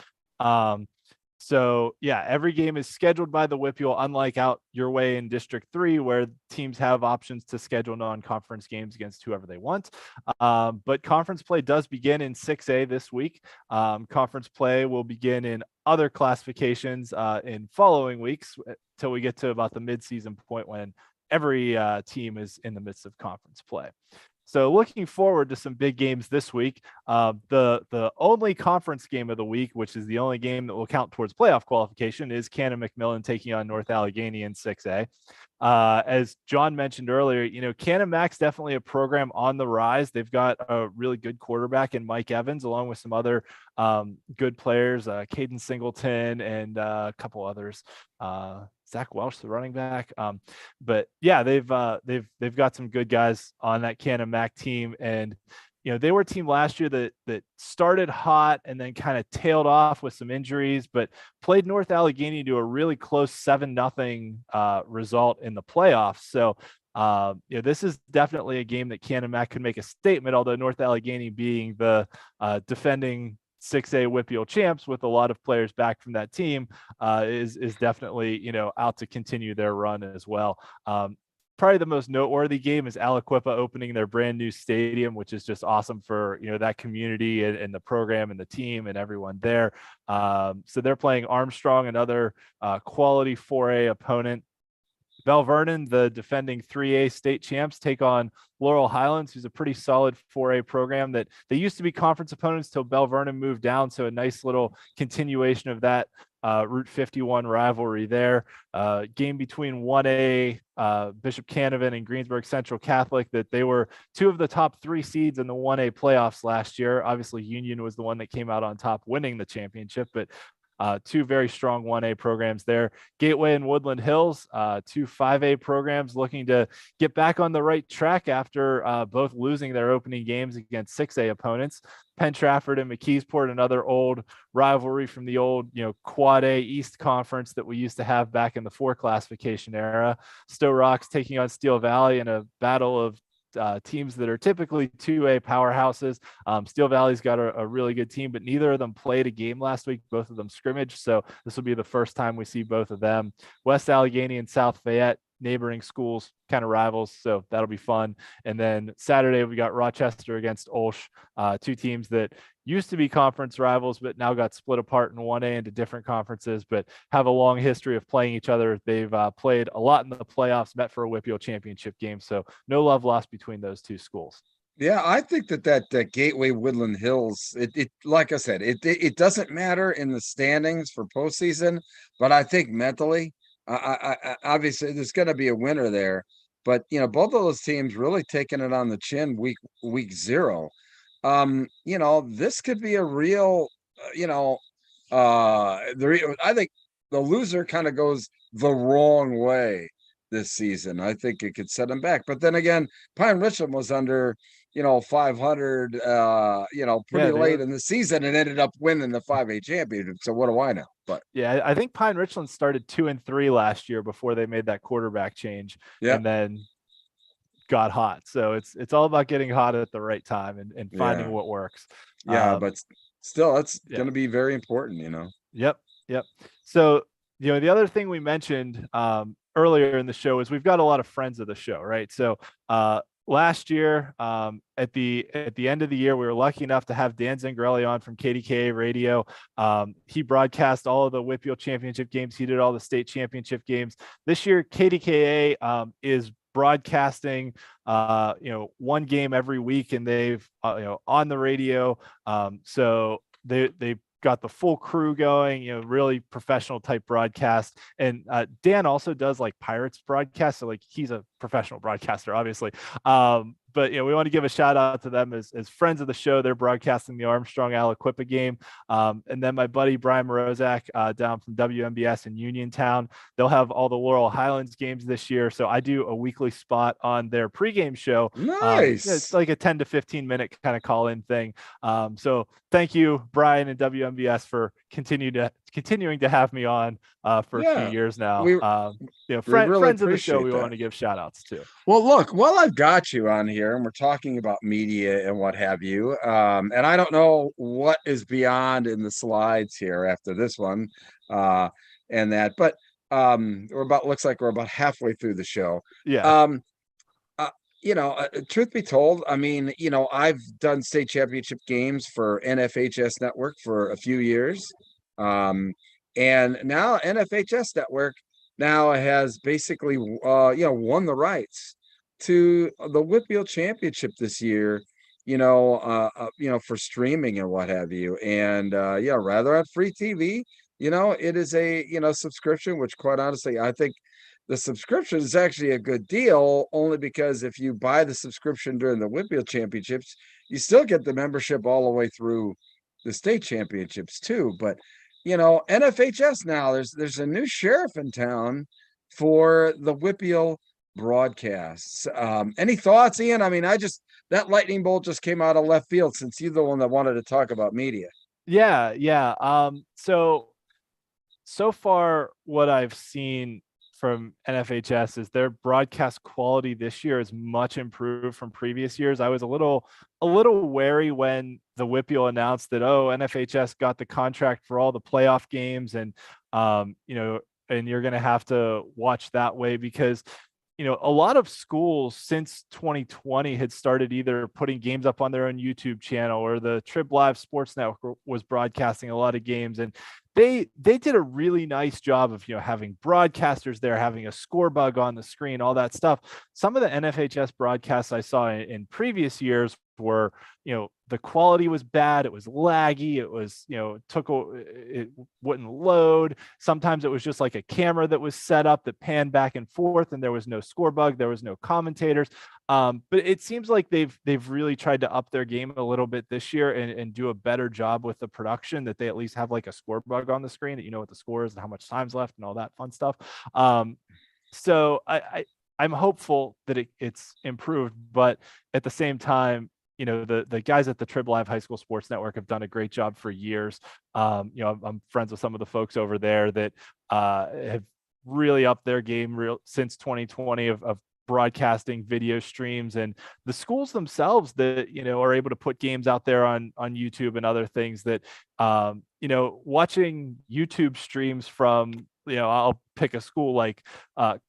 So yeah, every game is scheduled by the WPIAL, unlike out your way in District 3, where teams have options to schedule non-conference games against whoever they want. But conference play does begin in 6A this week. Conference play will begin in other classifications in following weeks till we get to about the mid-season point when every team is in the midst of conference play. So looking forward to some big games this week. The only conference game of the week, which is the only game that will count towards playoff qualification, is Cannon-McMillan taking on North Allegheny in 6A. As John mentioned earlier, Canon-Mac's definitely a program on the rise. They've got a really good quarterback in Mike Evans, along with some other good players, Caden Singleton and a couple others. Zach Welsh, the running back. But yeah, they've got some good guys on that Canon-Mac team, and they were a team last year that started hot and then kind of tailed off with some injuries, but played North Allegheny to a really close 7-0 result in the playoffs. So this is definitely a game that Canon-Mac could make a statement, although North Allegheny being the defending 6A WPIAL champs with a lot of players back from that team is definitely out to continue their run as well. Probably the most noteworthy game is Aliquippa opening their brand new stadium, which is just awesome for that community and the program and the team and everyone there. So they're playing Armstrong, another quality 4A opponent. Bell Vernon, the defending 3A state champs, take on Laurel Highlands, who's a pretty solid 4A program that they used to be conference opponents till Bell Vernon moved down. So a nice little continuation of that Route 51 rivalry there. Game between 1A, Bishop Canavan and Greensburg Central Catholic, that they were 2 of the top 3 seeds in the 1A playoffs last year. Obviously, Union was the one that came out on top winning the championship, but 2 very strong 1A programs there. Gateway and Woodland Hills, 2 5A programs looking to get back on the right track after both losing their opening games against 6A opponents. Penn Trafford and McKeesport, another old rivalry from the old, Quad A East Conference that we used to have back in the 4 classification era. Stowe Rocks taking on Steel Valley in a battle of teams that are typically 2A powerhouses. Steel Valley's got a really good team, but neither of them played a game last week. Both of them scrimmaged, so this will be the first time we see both of them. West Allegheny and South Fayette, neighboring schools, kind of rivals, so that'll be fun. And then Saturday we got Rochester against Olsh, two teams that used to be conference rivals but now got split apart in 1A into different conferences, but have a long history of playing each other. They've played a lot in the playoffs, met for a WPIAL championship game, so no love lost between those two schools. Yeah, I think that Gateway Woodland Hills, it like I said, it doesn't matter in the standings for postseason, but I think mentally, obviously there's going to be a winner there, but both of those teams really taking it on the chin week 0. This could be a real, I think the loser kind of goes the wrong way this season. I think it could set them back, but then again, Pine Richland was under 500 pretty late in the season and ended up winning the 5A championship, so what do I know? But yeah, I think Pine Richland started 2-3 last year before they made that quarterback change, and then got hot. So it's all about getting hot at the right time and finding what works. But still, that's going to be very important, Yep. So the other thing we mentioned earlier in the show is we've got a lot of friends of the show, right? So last year, at the end of the year, we were lucky enough to have Dan Zingarelli on from KDKA Radio. He broadcast all of the WPIAL championship games. He did all the state championship games. This year, KDKA is broadcasting one game every week, and they've on the radio. So they've got the full crew going, really professional type broadcast. And Dan also does like Pirates broadcast. So like he's a professional broadcaster, obviously. But we want to give a shout out to them as friends of the show. They're broadcasting the Armstrong Aliquippa game. And then my buddy Brian Morozak down from WMBS in Uniontown. They'll have all the Laurel Highlands games this year. So I do a weekly spot on their pregame show. Nice. It's like a 10 to 15 minute kind of call-in thing. So thank you, Brian and WMBS, for continuing to have me on for a few years now. Friends of the show we want to give shout outs to. Well, look, while I've got you on here and we're talking about media and what have you, and I don't know what is beyond in the slides here after this one and that, but looks like we're about halfway through the show. Truth be told, I mean, I've done state championship games for NFHS Network for a few years. And now NFHS Network now has basically, won the rights to the WPIAL championship this year, for streaming and what have you. And, rather on free TV, it is a, subscription, which quite honestly, I think the subscription is actually a good deal, only because if you buy the subscription during the WPIAL championships, you still get the membership all the way through the state championships too. But NFHS now, there's a new sheriff in town for the WPIAL broadcasts. Any thoughts, Ian? I mean, that lightning bolt just came out of left field since you're the one that wanted to talk about media. Yeah. So far, what I've seen from NFHS is their broadcast quality this year is much improved from previous years. I was a little wary when the WPIAL announced that, NFHS got the contract for all the playoff games, and and you're going to have to watch that way, because a lot of schools since 2020 had started either putting games up on their own YouTube channel, or the Trib Live Sports Network was broadcasting a lot of games, and they did a really nice job of having broadcasters there, having a score bug on the screen, all that stuff. Some of the NFHS broadcasts I saw in previous years were, the quality was bad. It was laggy. It was, it wouldn't load. Sometimes it was just like a camera that was set up that panned back and forth, and there was no score bug. There was no commentators. But it seems like they've really tried to up their game a little bit this year and do a better job with the production, that they at least have like a score bug on the screen, that you know what the score is and how much time's left and all that fun stuff. So I'm hopeful that it's improved, but at the same time, the guys at the Trib Live High School Sports Network have done a great job for years. I'm friends with some of the folks over there that have really upped their game since 2020 of broadcasting video streams, and the schools themselves that, are able to put games out there on YouTube and other things that, watching YouTube streams from, I'll pick a school like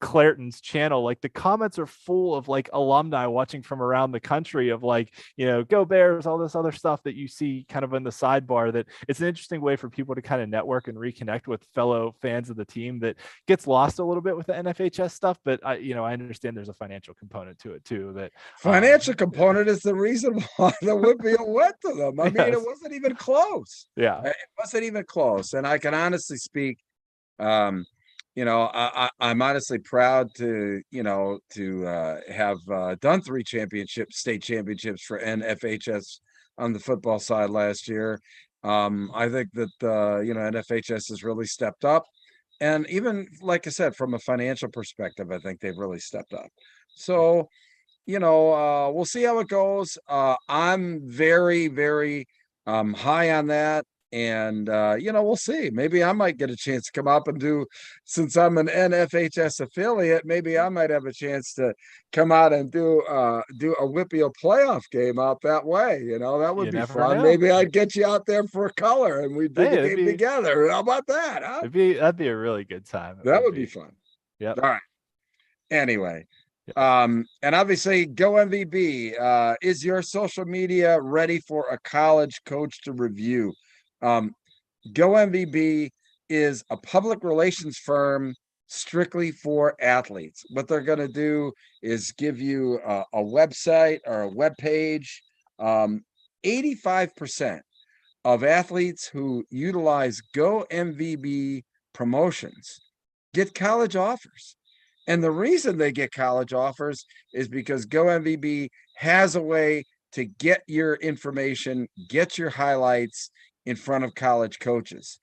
Clairton's channel, like the comments are full of like alumni watching from around the country of like, go Bears, all this other stuff that you see kind of in the sidebar. That it's an interesting way for people to kind of network and reconnect with fellow fans of the team that gets lost a little bit with the NFHS stuff. But I understand there's a financial component to it too. That financial component is the reason why the WPIAL went to them. I mean, it wasn't even close. Yeah, it wasn't even close. And I can honestly speak, I'm honestly proud to have done 3 state championships for NFHS on the football side last year. I think that NFHS has really stepped up, and even like I said, from a financial perspective, I think they've really stepped up. So we'll see how it goes. I'm very, very high on that. And we'll see. Maybe I might get a chance to come up and do, since I'm an NFHS affiliate, maybe I might have a chance to come out and do a WPIAL playoff game out that way. That would be fun. Maybe I'd get you out there for a color and we'd do the game together. How about that? Huh? That'd be a really good time. That would be fun. Yeah. All right. Anyway. And obviously Go MVB, is your social media ready for a college coach to review? Go MVB is a public relations firm strictly for athletes. What they're going to do is give you a website or a web page. 85% of athletes who utilize Go MVB promotions get college offers. And the reason they get college offers is because Go MVB has a way to get your information, get your highlights in front of college coaches.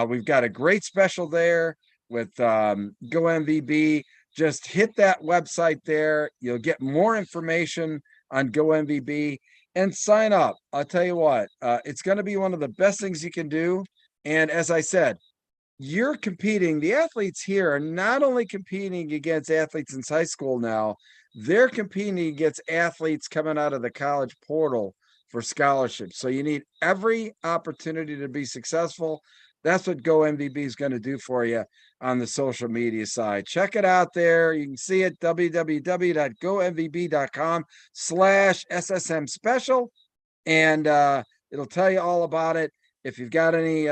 We've got a great special there with Go MVB. Just hit that website there. You'll get more information on Go MVB and sign up. I'll tell you what, it's going to be one of the best things you can do. And as I said, you're competing. The athletes here are not only competing against athletes in high school now, they're competing against athletes coming out of the college portal for scholarships. So you need every opportunity to be successful. That's what Go MVB is going to do for you on the social media side. Check it out there. You can see it, www.gomvb.com/SSM special. And it'll tell you all about it. If you've got any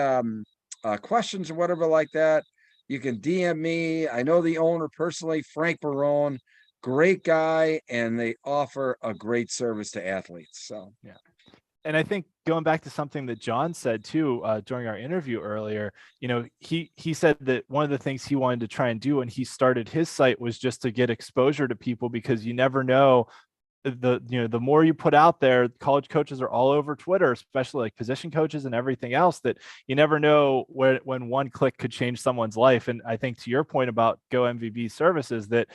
questions or whatever like that, you can DM me. I know the owner personally, Frank Barone. Great guy, and they offer a great service to athletes. So yeah. And I think going back to something that John said too during our interview earlier, he said that one of the things he wanted to try and do when he started his site was just to get exposure to people, because you never know, the more you put out there. College coaches are all over Twitter, especially like position coaches and everything else, that you never know when one click could change someone's life. And I think to your point about Go MVB services, that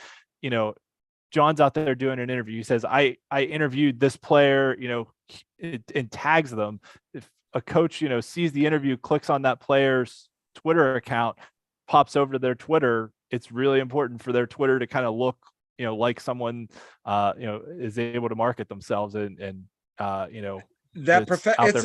John's out there doing an interview. He says, I interviewed this player, and tags them. If a coach, sees the interview, clicks on that player's Twitter account, pops over to their Twitter, it's really important for their Twitter to kind of look, like someone, is able to market themselves and it's a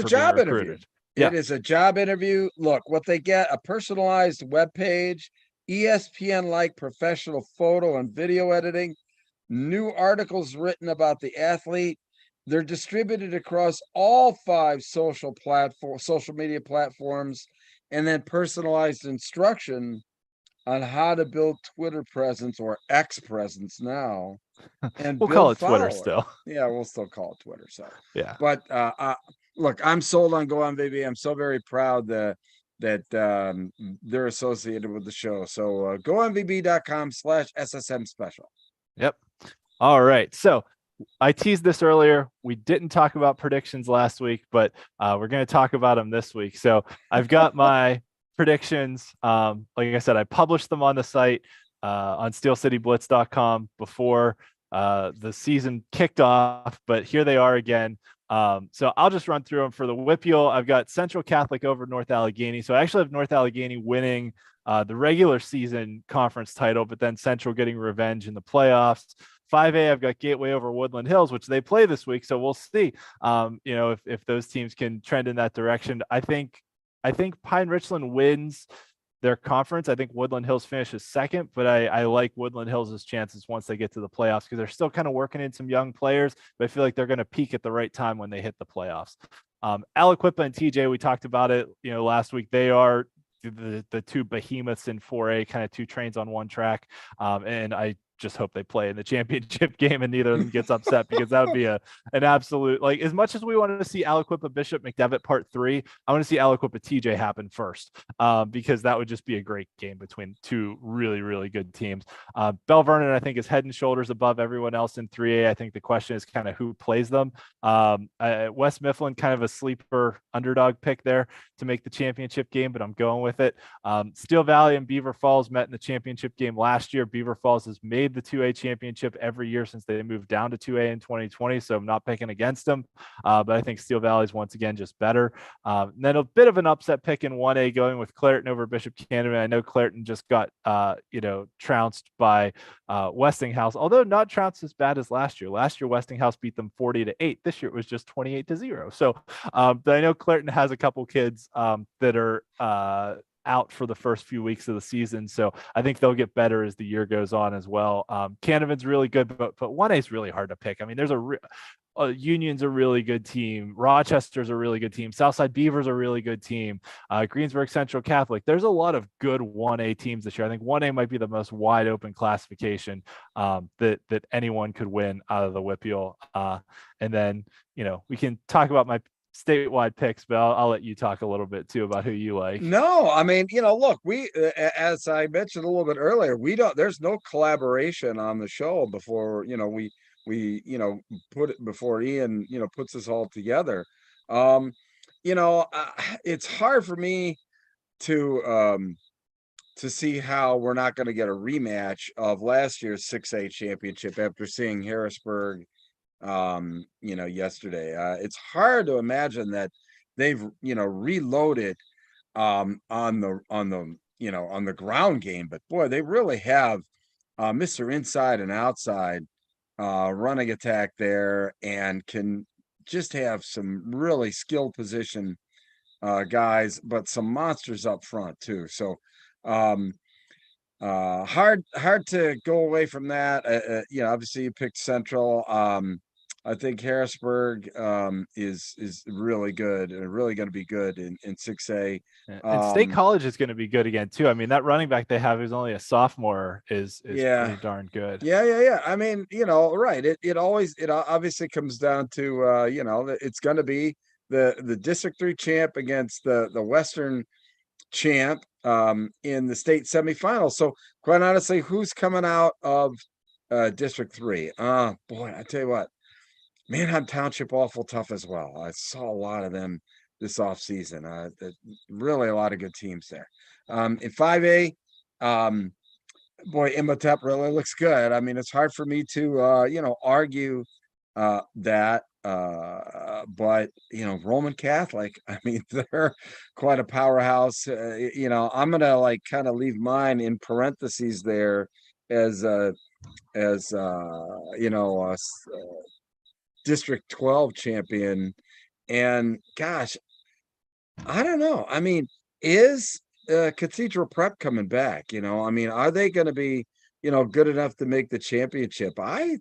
job interview. Yeah. It is a job interview. Look, what they get: a personalized web page, ESPN-like professional photo and video editing, new articles written about the athlete. They're distributed across all 5 social media platforms, and then personalized instruction on how to build Twitter presence, or X presence now. And we'll call it Twitter still. Yeah, we'll still call it Twitter. So yeah. But look, I'm sold on Go MVB. I'm so very proud that they're associated with the show. So GoMVB.com/SSM special. Yep. All right. So I teased this earlier. We didn't talk about predictions last week, but we're going to talk about them this week. So I've got my predictions. Like I said, I published them on the site on steelcityblitz.com before the season kicked off, but here they are again. So I'll just run through them for the WPIAL. I've got Central Catholic over North Allegheny. So I actually have North Allegheny winning the regular season conference title, but then Central getting revenge in the playoffs. 5A, I've got Gateway over Woodland Hills, which they play this week. So we'll see, if those teams can trend in that direction. I think Pine Richland wins their conference. I think Woodland Hills finishes second, but I like Woodland Hills' chances once they get to the playoffs because they're still kind of working in some young players, but I feel like they're going to peak at the right time when they hit the playoffs. Aliquippa and TJ, we talked about it, last week. They are the two behemoths in 4A, kind of two trains on one track. And I just hope they play in the championship game and neither of them gets upset because that would be an absolute, like, as much as we wanted to see Aliquippa Bishop McDevitt part 3, I want to see Aliquippa TJ happen first, because that would just be a great game between two really, really good teams. Bell Vernon, I think, is head and shoulders above everyone else in 3A. I think the question is kind of who plays them. West Mifflin, kind of a sleeper underdog pick there to make the championship game, but I'm going with it. Steel Valley and Beaver Falls met in the championship game last year. Beaver Falls has made the 2A championship every year since they moved down to 2A in 2020, so I'm not picking against them, but I think Steel Valley is once again just better. And then a bit of an upset pick in 1A, going with Clareton over Bishop Canada. I know Clareton just got trounced by Westinghouse, although not trounced as bad as last year. Last year Westinghouse beat them 40-8. This year it was just 28-0. So but I know Clareton has a couple kids that are out for the first few weeks of the season, so I think they'll get better as the year goes on as well. Canavan's really good, but 1A is really hard to pick. I mean, there's Union's a really good team. Rochester's a really good team. Southside Beavers a really good team. Greensburg Central Catholic. There's a lot of good 1A teams this year. I think 1A might be the most wide open classification that anyone could win out of the WPIAL. And then, we can talk about my statewide picks, but I'll let you talk a little bit too about who you like. No, I mean, look, we, as I mentioned a little bit earlier, there's no collaboration on the show before, we put it before Ian, puts this all together. It's hard for me to see how we're not going to get a rematch of last year's 6A championship after seeing Harrisburg yesterday. It's hard to imagine that they've reloaded on the ground game, but boy, they really have Mr. Inside and Outside running attack there, and can just have some really skilled position guys, but some monsters up front too. So hard to go away from that. Obviously you picked Central. I think Harrisburg is really good and really going to be good in 6A. And State College is going to be good again too. I mean, that running back they have, who's only a sophomore, is pretty darn good. Yeah. I mean, right. It obviously comes down to it's going to be the District 3 champ against the Western champ in the state semifinals. So quite honestly, who's coming out of District 3? Boy, I tell you what. Manheim Township, awful tough as well. I saw a lot of them this offseason. Really a lot of good teams there. In 5A, boy, Imhotep really looks good. I mean, it's hard for me to argue that. But Roman Catholic, I mean, they're quite a powerhouse. I'm gonna kind of leave mine in parentheses there as District 12 champion. And gosh, I don't know. I mean, is Cathedral Prep coming back? I mean, are they going to be, good enough to make the championship? I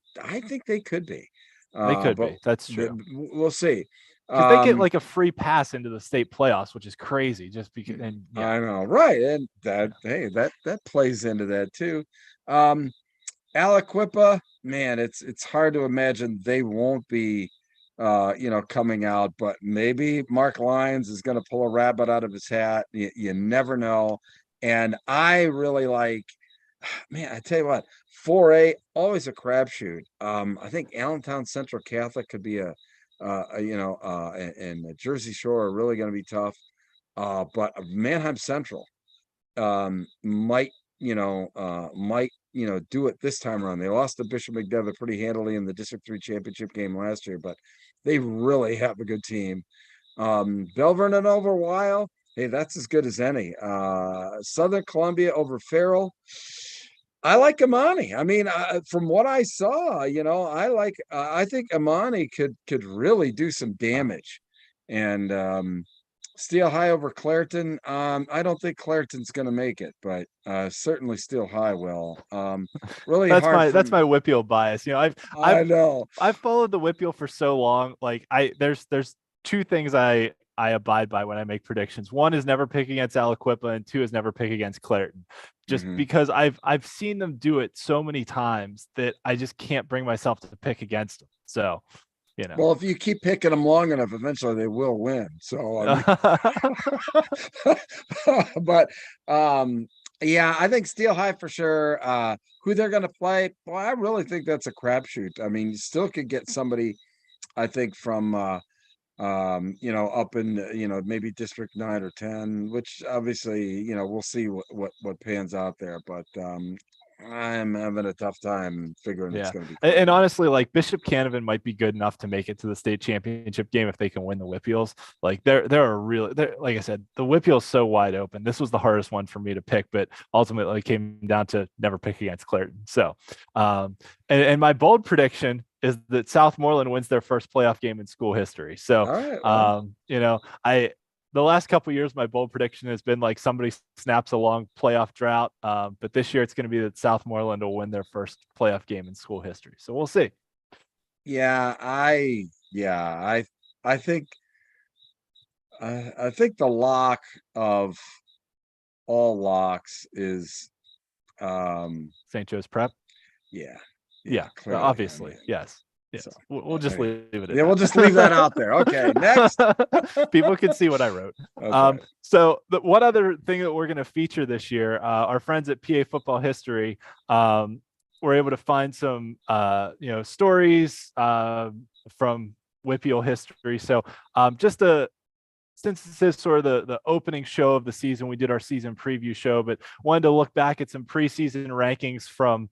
think they could be. They could be. That's true. We'll see. Because they get like a free pass into the state playoffs, which is crazy. Just because, I know, right? And that plays into that too. Aliquippa, man, it's hard to imagine they won't be coming out, but maybe Mark Lyons is going to pull a rabbit out of his hat. You never know. And I really like, man, I tell you what, 4A, always a crapshoot. I think Allentown Central Catholic could be and Jersey Shore are really going to be tough. But Manheim Central might do it this time around. They lost to Bishop McDevitt pretty handily in the District 3 championship game last year, but they really have a good team. Bell Vernon over Weil, hey, that's as good as any. Southern Columbia over Farrell. I like Amani. I mean, from what I saw, I think Amani could really do some damage, and Steel High over Clareton. I don't think Clareton's going to make it, but certainly Steel High will. Really That's hard my from. WPIAL bias. I know. I've followed the WPIAL for so long. Like there's two things I abide by when I make predictions. One is never pick against Aliquippa, and two is never pick against Clareton. Just Mhm. because I've seen them do it so many times that I just can't bring myself to pick against them. So, Well, if you keep picking them long enough, eventually they will win. So, but yeah, I think Steel High for sure. Who they're going to play? Well, I really think that's a crapshoot. I mean, you still could get somebody. I think from up in maybe District 9 or 10, which obviously we'll see what pans out there. But I'm having a tough time figuring it's Yeah. going to be And Clareton. honestly, like Bishop Canavan might be good enough to make it to the state championship game if they can win the WPIALs. Like they're like I said, the WPIAL's so wide open. This was the hardest one for me to pick, but ultimately it came down to never pick against Clareton. So and my bold prediction is that Southmoreland wins their first playoff game in school history. So All right. Well, the last couple of years, my bold prediction has been like somebody snaps a long playoff drought. But this year it's going to be that Southmoreland will win their first playoff game in school history. So we'll see. yeah, I think I think the lock of all locks is St. Joe's Prep. yeah, Yeah, clearly. obviously. I mean, Yes. Yes. so We'll just leave it at yeah, that. we'll just leave that out there. Okay, next. People can see what I wrote. Okay. So one other thing that we're going to feature this year, our friends at PA Football History were able to find some stories from WPIAL history. So since this is sort of the opening show of the season, we did our season preview show, but wanted to look back at some preseason rankings from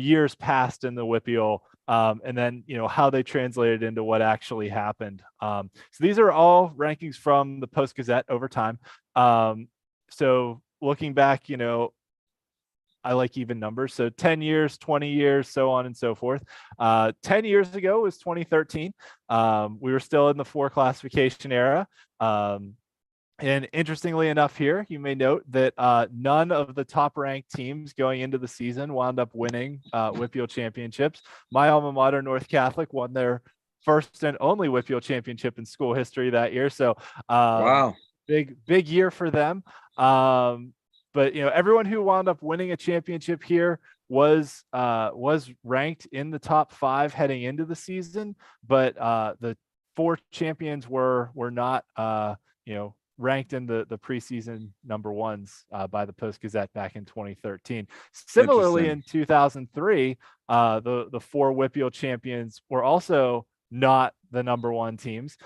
years past in the WPIAL, and then how they translated into what actually happened. So these are all rankings from the Post Gazette over time. So looking back, I like even numbers. So 10 years, 20 years, so on and so forth. 10 years ago was 2013. We were still in the 4 classification era. And interestingly enough here, you may note that none of the top ranked teams going into the season wound up winning WPIAL championships. My alma mater, North Catholic, won their first and only WPIAL championship in school history that year. So Wow. big year for them. But everyone who wound up winning a championship here was ranked in the top 5 heading into the season, but the 4 champions were not ranked in the preseason number ones by the Post Gazette back in 2013. Similarly, in 2003, the 4 WPIAL champions were also not the number 1 teams.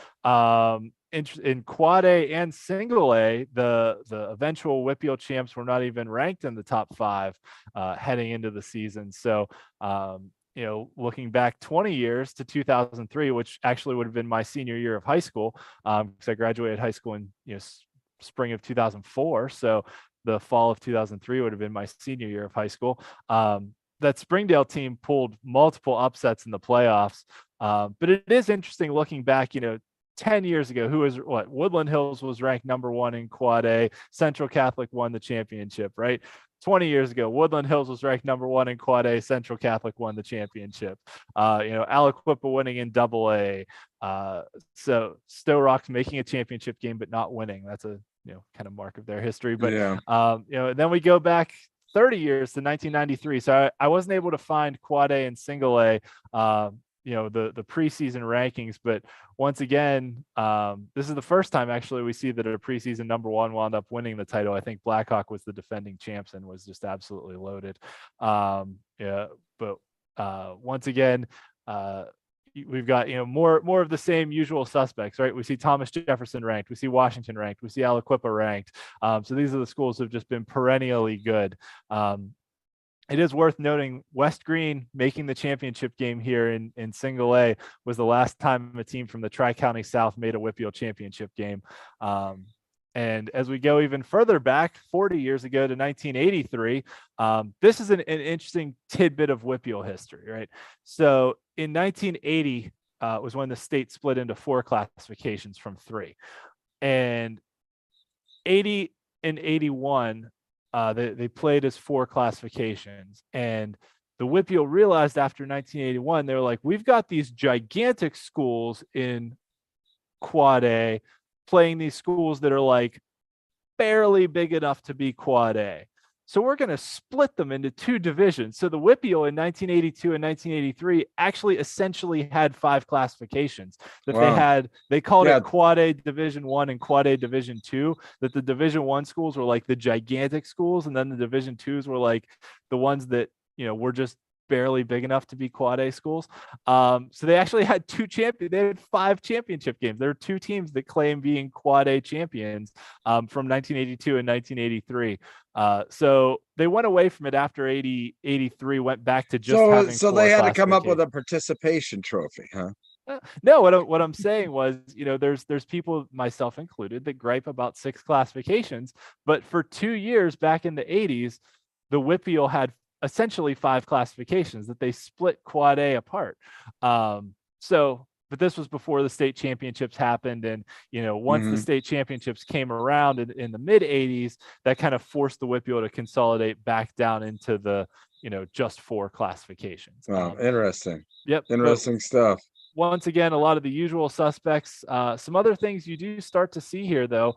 In quad A and single A, the eventual WPIAL champs were not even ranked in the top 5 heading into the season. So, looking back 20 years to 2003, which actually would have been my senior year of high school, because I graduated high school in spring of 2004. So the fall of 2003 would have been my senior year of high school. That Springdale team pulled multiple upsets in the playoffs. But it is interesting looking back, 10 years ago, Woodland Hills was ranked number 1 in quad A. Central Catholic won the championship, right? 20 years ago, Woodland Hills was ranked number 1 in quad A. Central Catholic won the championship. Aliquippa winning in double A. So Stowe Rock's making a championship game, but not winning. That's a, kind of mark of their history. But, then we go back 30 years to 1993. So I wasn't able to find quad A and single A, the preseason rankings, but once again, this is the first time actually we see that a preseason number 1 wound up winning the title. I think Blackhawk was the defending champs and was just absolutely loaded. But once again, we've got more of the same usual suspects, right? We see Thomas Jefferson ranked, we see Washington ranked, we see Aliquippa ranked. So these are the schools that have just been perennially good. It is worth noting West Green making the championship game here in single A was the last time a team from the Tri-County South made a WPIAL championship game. And as we go even further back, 40 years ago to 1983, this is an interesting tidbit of WPIAL history, right? So in 1980 was when the state split into 4 classifications from 3. And 80 and 81, they played as 4 classifications. And the WPIAL realized after 1981, they were like, we've got these gigantic schools in Quad A playing these schools that are like barely big enough to be Quad A. So we're going to split them into 2 divisions. So the WPIAL in 1982 and 1983 actually essentially had 5 classifications that they called it Quad A Division 1 and Quad A Division 2, that the Division 1 schools were like the gigantic schools, and then the Division 2s were like the ones that, were just barely big enough to be Quad A schools. So they actually had they had 5 championship games. There are 2 teams that claim being Quad A champions from 1982 and 1983. So they went away from it after 83, went back to just having so they had to come up with a participation trophy, huh? No, what I'm saying was, there's people, myself included, that gripe about 6 classifications, but for 2 years back in the 80s, the WPIAL had essentially 5 classifications that they split Quad A apart. But this was before the state championships happened. And, once the state championships came around in the mid 80s, that kind of forced the WPIAL to consolidate back down into the, just 4 classifications. Wow. Interesting. Yep. Interesting stuff. Once again, a lot of the usual suspects. Some other things you do start to see here, though.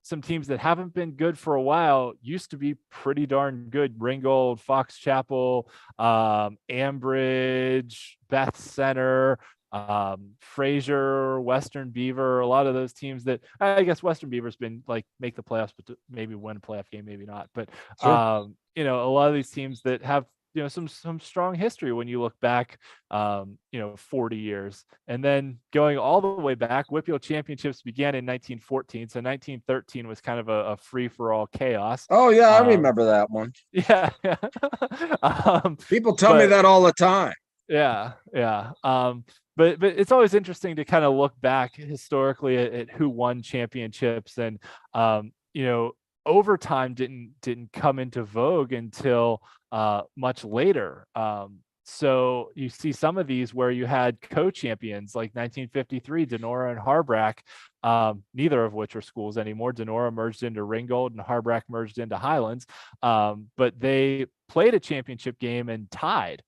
Some teams that haven't been good for a while used to be pretty darn good. Ringgold, Fox Chapel, Ambridge, Beth Center, Fraser, Western Beaver, a lot of those teams that, I guess Western Beaver's been like make the playoffs, but maybe win a playoff game, maybe not. But, sure. A lot of these teams that have, some strong history when you look back, 40 years. And then going all the way back, WPIAL championships began in 1914. So 1913 was kind of a free-for-all chaos. Oh, yeah, I remember that one. Yeah. People tell me that all the time. Yeah. But it's always interesting to kind of look back historically at who won championships. And, overtime didn't come into vogue until much later. So you see some of these where you had co-champions like 1953, Denora and Harbrack, neither of which are schools anymore. Denora merged into Ringgold and Harbrack merged into Highlands, but they played a championship game and tied.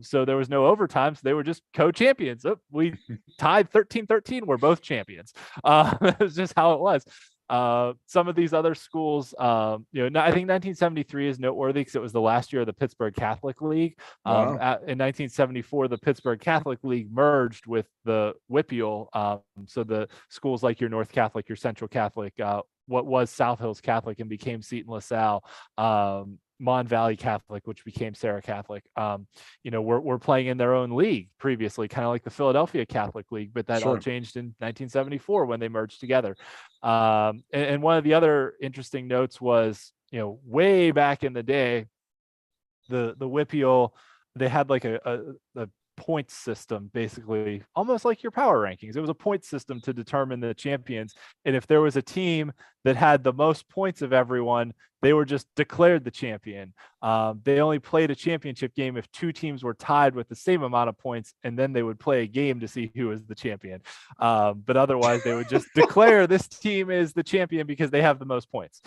So there was no overtime, so they were just co-champions. Oh, we tied 13-13. We're both champions. It was just how it was. Some of these other schools, I think 1973 is noteworthy because it was the last year of the Pittsburgh Catholic League. Wow. In 1974, the Pittsburgh Catholic League merged with the WPIAL. So the schools like your North Catholic, your Central Catholic, what was South Hills Catholic and became Seton LaSalle, Mon Valley Catholic, which became Sarah Catholic, were playing in their own league previously, kind of like the Philadelphia Catholic League, but that all changed in 1974 when they merged together. And one of the other interesting notes was, way back in the day, the WPIAL, they had like a point system, basically almost like your power rankings. It was a point system to determine the champions. And if there was a team that had the most points of everyone, they were just declared the champion. They only played a championship game if 2 teams were tied with the same amount of points, and then they would play a game to see who was the champion. But otherwise, they would just declare this team is the champion because they have the most points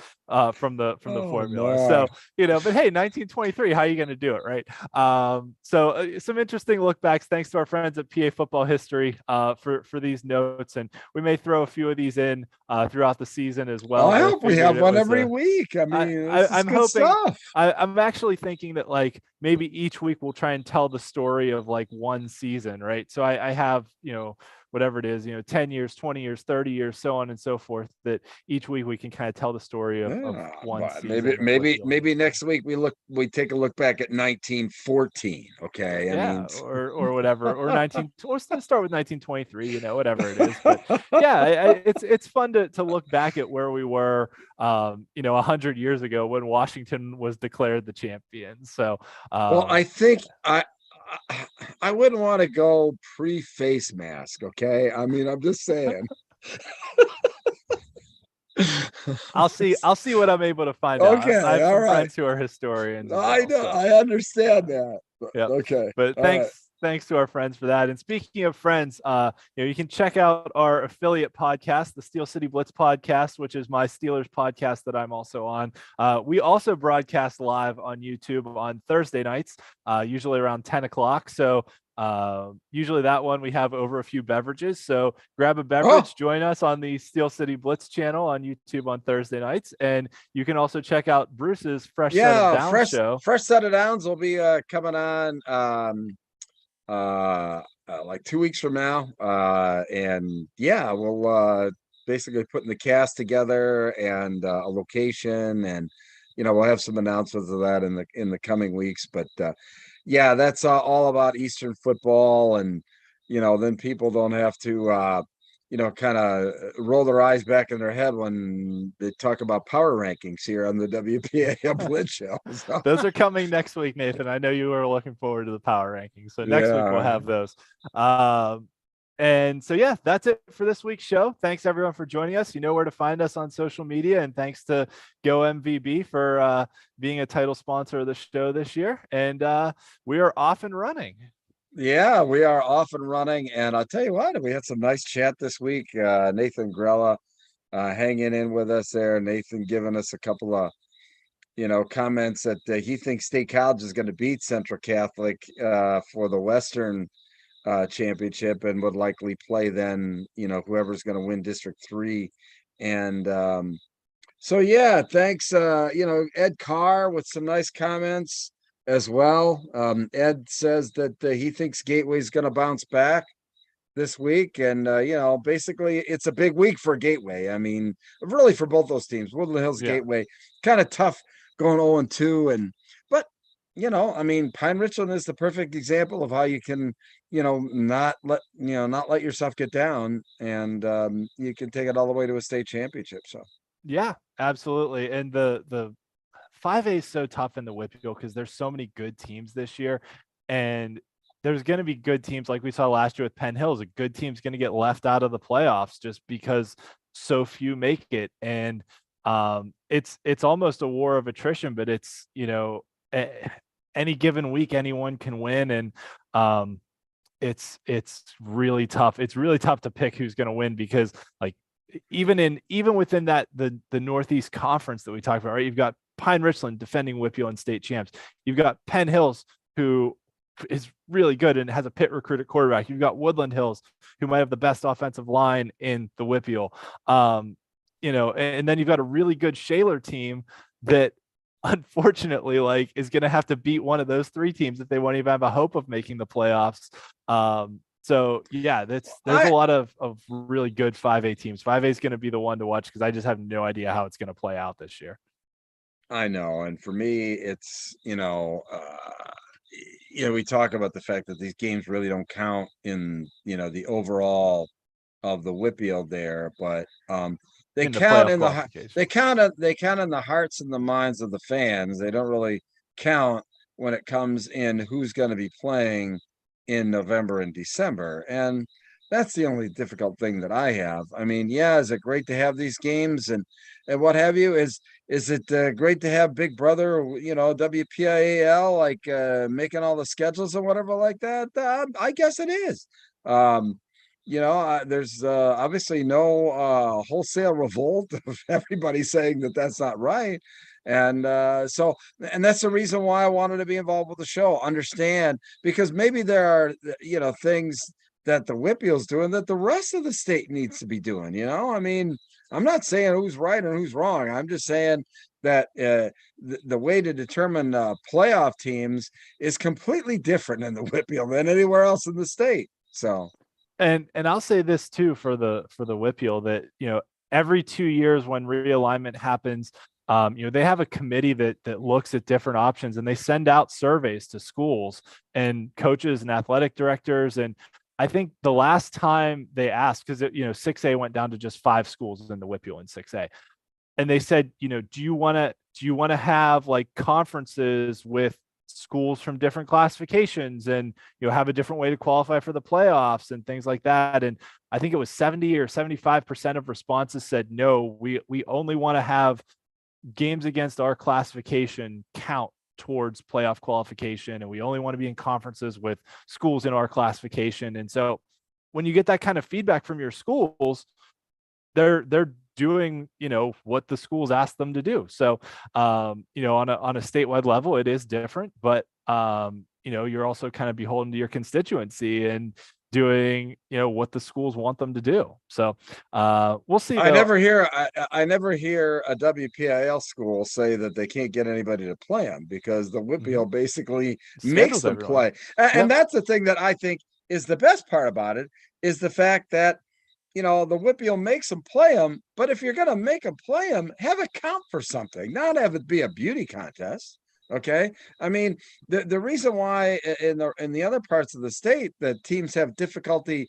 from the formula. My. So, but hey, 1923, how are you going to do it, right? So some interesting look backs. Thanks to our friends at PA Football History for these notes, and we may throw a few of these in throughout the season as well. I hope we have one every week. I mean, I'm hoping. Stuff. I'm actually thinking that like maybe each week we'll try and tell the story of like one season, right? So I have, whatever it is, 10 years, 20 years, 30 years, so on and so forth, that each week we can kind of tell the story of one season. Maybe next week we take a look back at 1914. Okay. I mean, or whatever, or let's start with 1923, whatever it is. But yeah, it's fun to look back at where we were, 100 years ago when Washington was declared the champion. So, well, I think I wouldn't want to go pre-face mask. Okay. I mean, I'm just saying. I'll see what I'm able to find out. Okay, I have all some right. friends who are historians as I well. know, So I understand that. yeah. Okay, But all right. thanks to our friends for that. And speaking of friends, you can check out our affiliate podcast, the Steel City Blitz podcast, which is my Steelers podcast that I'm also on. We also broadcast live on YouTube on Thursday nights, usually around 10 o'clock. So usually that one we have over a few beverages. So grab a beverage, join us on the Steel City Blitz channel on YouTube on Thursday nights. And you can also check out Bruce's Fresh Set of Downs show. Fresh Set of Downs will be coming on like 2 weeks from now. And yeah, we'll basically putting the cast together and a location, and we'll have some announcements of that in the coming weeks. But yeah, that's all about Eastern football, and then people don't have to kind of roll their eyes back in their head when they talk about power rankings here on the WPIAL Blitz show. So. Those are coming next week, Nathan. I know you are looking forward to the power rankings. So next week we'll have those. And so, yeah, that's it for this week's show. Thanks everyone for joining us. You know where to find us on social media, and thanks to Go MVB for being a title sponsor of the show this year. And we are off and running. Yeah, we are off and running, and I'll tell you what, we had some nice chat this week. Nathan Grella hanging in with us there. Nathan giving us a couple of comments that he thinks State College is going to beat Central Catholic for the Western championship, and would likely play then whoever's going to win District 3. And so yeah, thanks Ed Carr with some nice comments as well. Ed says that he thinks Gateway's going to bounce back this week, and basically it's a big week for Gateway. I mean, really for both those teams, Woodland Hills, Gateway, kind of tough going 0-2, but I mean, Pine Richland is the perfect example of how you can not let yourself get down, and you can take it all the way to a state championship. So yeah, absolutely. And the 5A is so tough in the WPIAL because there's so many good teams this year, and there's going to be good teams like we saw last year with Penn Hills. A good team's going to get left out of the playoffs just because so few make it. And it's almost a war of attrition, but it's any given week anyone can win, and it's really tough. It's really tough to pick who's going to win because like even within that the Northeast Conference that we talked about, right? You've got Pine Richland defending WPIAL and state champs. You've got Penn Hills, who is really good and has a Pitt recruited quarterback. You've got Woodland Hills, who might have the best offensive line in the WPIAL. And then you've got a really good Shaler team that unfortunately is going to have to beat one of those three teams if they want to even have a hope of making the playoffs. So yeah, there's a lot of really good 5A teams. 5A is going to be the one to watch because I just have no idea how it's going to play out this year. I know. And for me, it's, we talk about the fact that these games really don't count in, the overall of the WPIAL there, but they count in the hearts and the minds of the fans. They don't really count when it comes in who's going to be playing in November and December. And that's the only difficult thing that I have. I mean, yeah, is it great to have these games and what have you? Is it great to have Big Brother, WPIAL, making all the schedules and whatever like that? I guess it is. There's obviously no wholesale revolt of everybody saying that that's not right. And that's the reason why I wanted to be involved with the show. Understand, because maybe there are, things that the WPIAL's doing that the rest of the state needs to be doing. I mean, I'm not saying who's right and who's wrong. I'm just saying that the way to determine playoff teams is completely different in the WPIAL than anywhere else in the state. So, and I'll say this too for the WPIAL that every 2 years when realignment happens, they have a committee that looks at different options, and they send out surveys to schools and coaches and athletic directors. And I think the last time they asked, because 6A went down to just 5 schools in the WPIAL in 6A, and they said, do you want to have conferences with schools from different classifications and, have a different way to qualify for the playoffs and things like that. And I think it was 70 or 75% of responses said, no, we only want to have games against our classification count towards playoff qualification. And we only want to be in conferences with schools in our classification. And so when you get that kind of feedback from your schools, they're doing, what the schools ask them to do. So, on a statewide level, it is different, but, you're also kind of beholden to your constituency and doing, what the schools want them to do. So, we'll see. I never hear a WPIL school say that they can't get anybody to play them because the WPIAL basically makes them play. And that's the thing that I think is the best part about it, is the fact that, the WPIAL makes them play them, but if you're going to make them play them, have it count for something, not have it be a beauty contest. Okay. I mean, the reason why in the other parts of the state that teams have difficulty,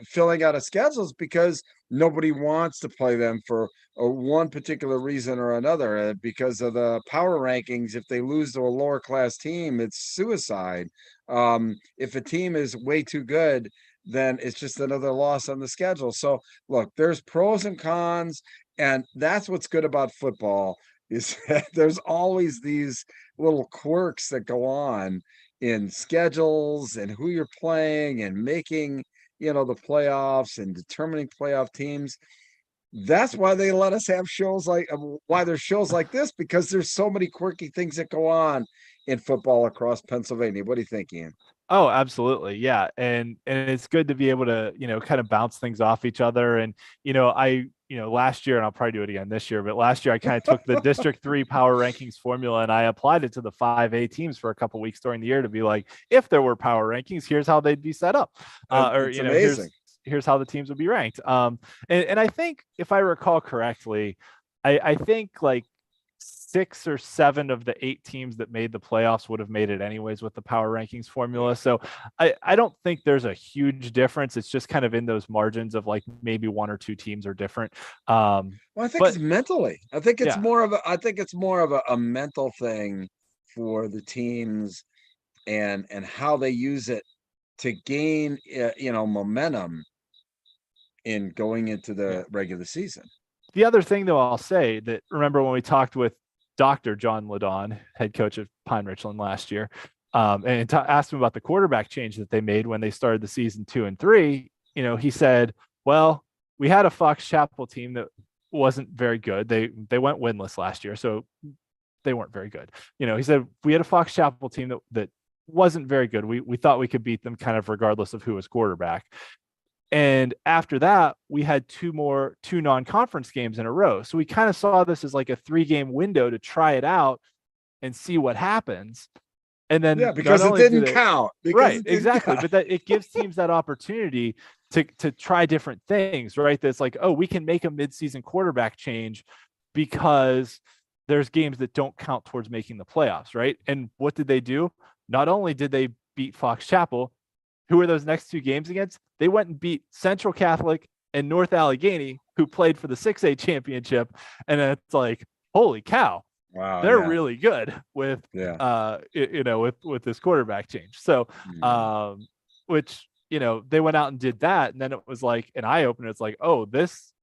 filling out a schedule is because nobody wants to play them for one particular reason or another, because of the power rankings. If they lose to a lower class team, it's suicide. If a team is way too good, then it's just another loss on the schedule. So look, there's pros and cons, and that's what's good about football, is that there's always these little quirks that go on in schedules and who you're playing and making, the playoffs and determining playoff teams. That's why they let us have shows why there's shows like this, because there's so many quirky things that go on in football across Pennsylvania. What do you think, Ian? Oh, absolutely. Yeah. And it's good to be able to, kind of bounce things off each other. And, last year, and I'll probably do it again this year, but last year I kind of took the District 3 power rankings formula and I applied it to the 5A teams for a couple of weeks during the year to be like, if there were power rankings, here's how they'd be set up. Here's how the teams would be ranked. And I think if I recall correctly, I think like 6 or 7 of the 8 teams that made the playoffs would have made it anyways with the power rankings formula. So I don't think there's a huge difference. It's just kind of in those margins of like maybe 1 or 2 teams are different. Well, I think it's mentally. I think it's more of a mental thing for the teams and how they use it to gain, momentum in going into the regular season. The other thing, though, I'll say that, remember when we talked with Dr. John Ladon, head coach of Pine Richland last year, and asked him about the quarterback change that they made when they started the season 2 and 3, he said, well, we had a Fox Chapel team that wasn't very good. They went winless last year, so they weren't very good. He said, we had a Fox Chapel team that wasn't very good. We thought we could beat them kind of regardless of who was quarterback. And after that, we had 2 non-conference games in a row. So we kind of saw this as like a 3-game window to try it out and see what happens. And then because it didn't count. Right, exactly. But that it gives teams that opportunity to try different things, right? That's like, oh, we can make a midseason quarterback change because there's games that don't count towards making the playoffs, right? And what did they do? Not only did they beat Fox Chapel, who were those next 2 games against? They went and beat Central Catholic and North Allegheny, who played for the 6A championship. And it's like, holy cow, wow, they're really good with, with this quarterback change. So, which, they went out and did that. And then it was like an eye opener. It's like, oh, this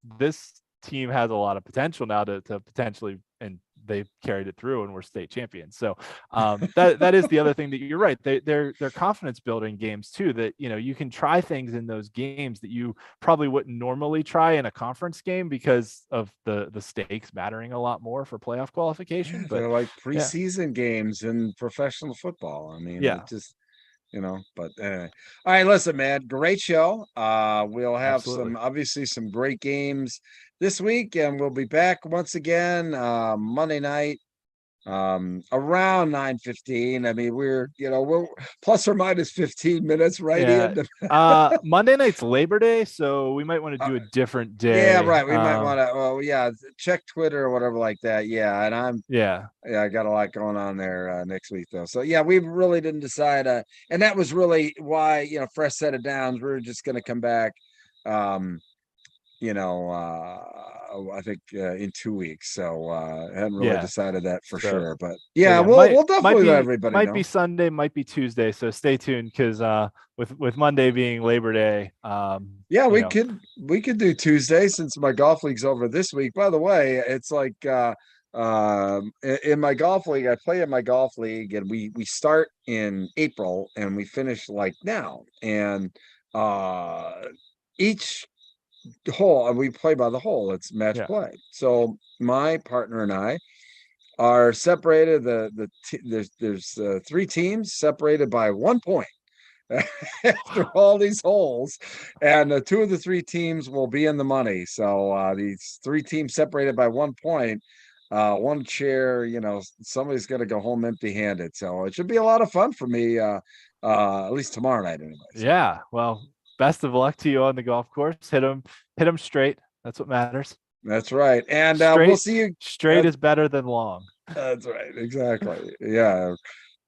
team has a lot of potential now to potentially, and they carried it through and were state champions. So that is the other thing that you're right. They're confidence building games too, that, you can try things in those games that you probably wouldn't normally try in a conference game because of the stakes mattering a lot more for playoff qualification. But they're like preseason games in professional football. I mean, it just, but anyway. All right, listen, man, great show. We'll have obviously some great games this week, and we'll be back once again Monday night around 9:15. I mean, we're plus or minus 15 minutes, right? Yeah. Monday night's Labor Day, so we might want to do a different day. Yeah, right. We might want to. Check Twitter or whatever like that. Yeah, and I got a lot going on there next week though. So we really didn't decide. And that was really why fresh set of downs. We were just going to come back. I think in 2 weeks. So I hadn't really Yeah. decided that for So, sure. But so yeah, yeah, we'll definitely let everybody might know. be Sunday, might be Tuesday. So stay tuned because with Monday being Labor Day, Yeah, you know, we could do Tuesday since my golf league's over this week. By the way, it's like in my golf league, I play in my golf league, and we start in April and we finish like now. And each hole, and we play by the hole. It's match yeah, play. So my partner and I are separated. There's 3 teams separated by 1 point after all these holes, and 2 of the 3 teams will be in the money. So these 3 teams separated by 1 point. One chair, somebody's going to go home empty-handed. So it should be a lot of fun for me. At least tomorrow night, anyways. yeah. Well, best of luck to you on the golf course. Hit them straight. That's what matters. That's right. And Straight, we'll see you. Straight is better than long. That's right. Exactly. Yeah.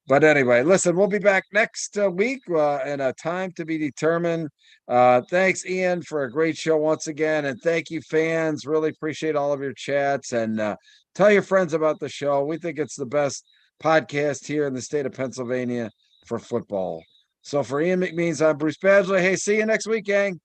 But anyway, listen, we'll be back next week in a time to be determined. Thanks, Ian, for a great show once again. And thank you, fans. Really appreciate all of your chats. And tell your friends about the show. We think it's the best podcast here in the state of Pennsylvania for football. So for Ian McMeans, I'm Bruce Badgley. Hey, see you next week, gang.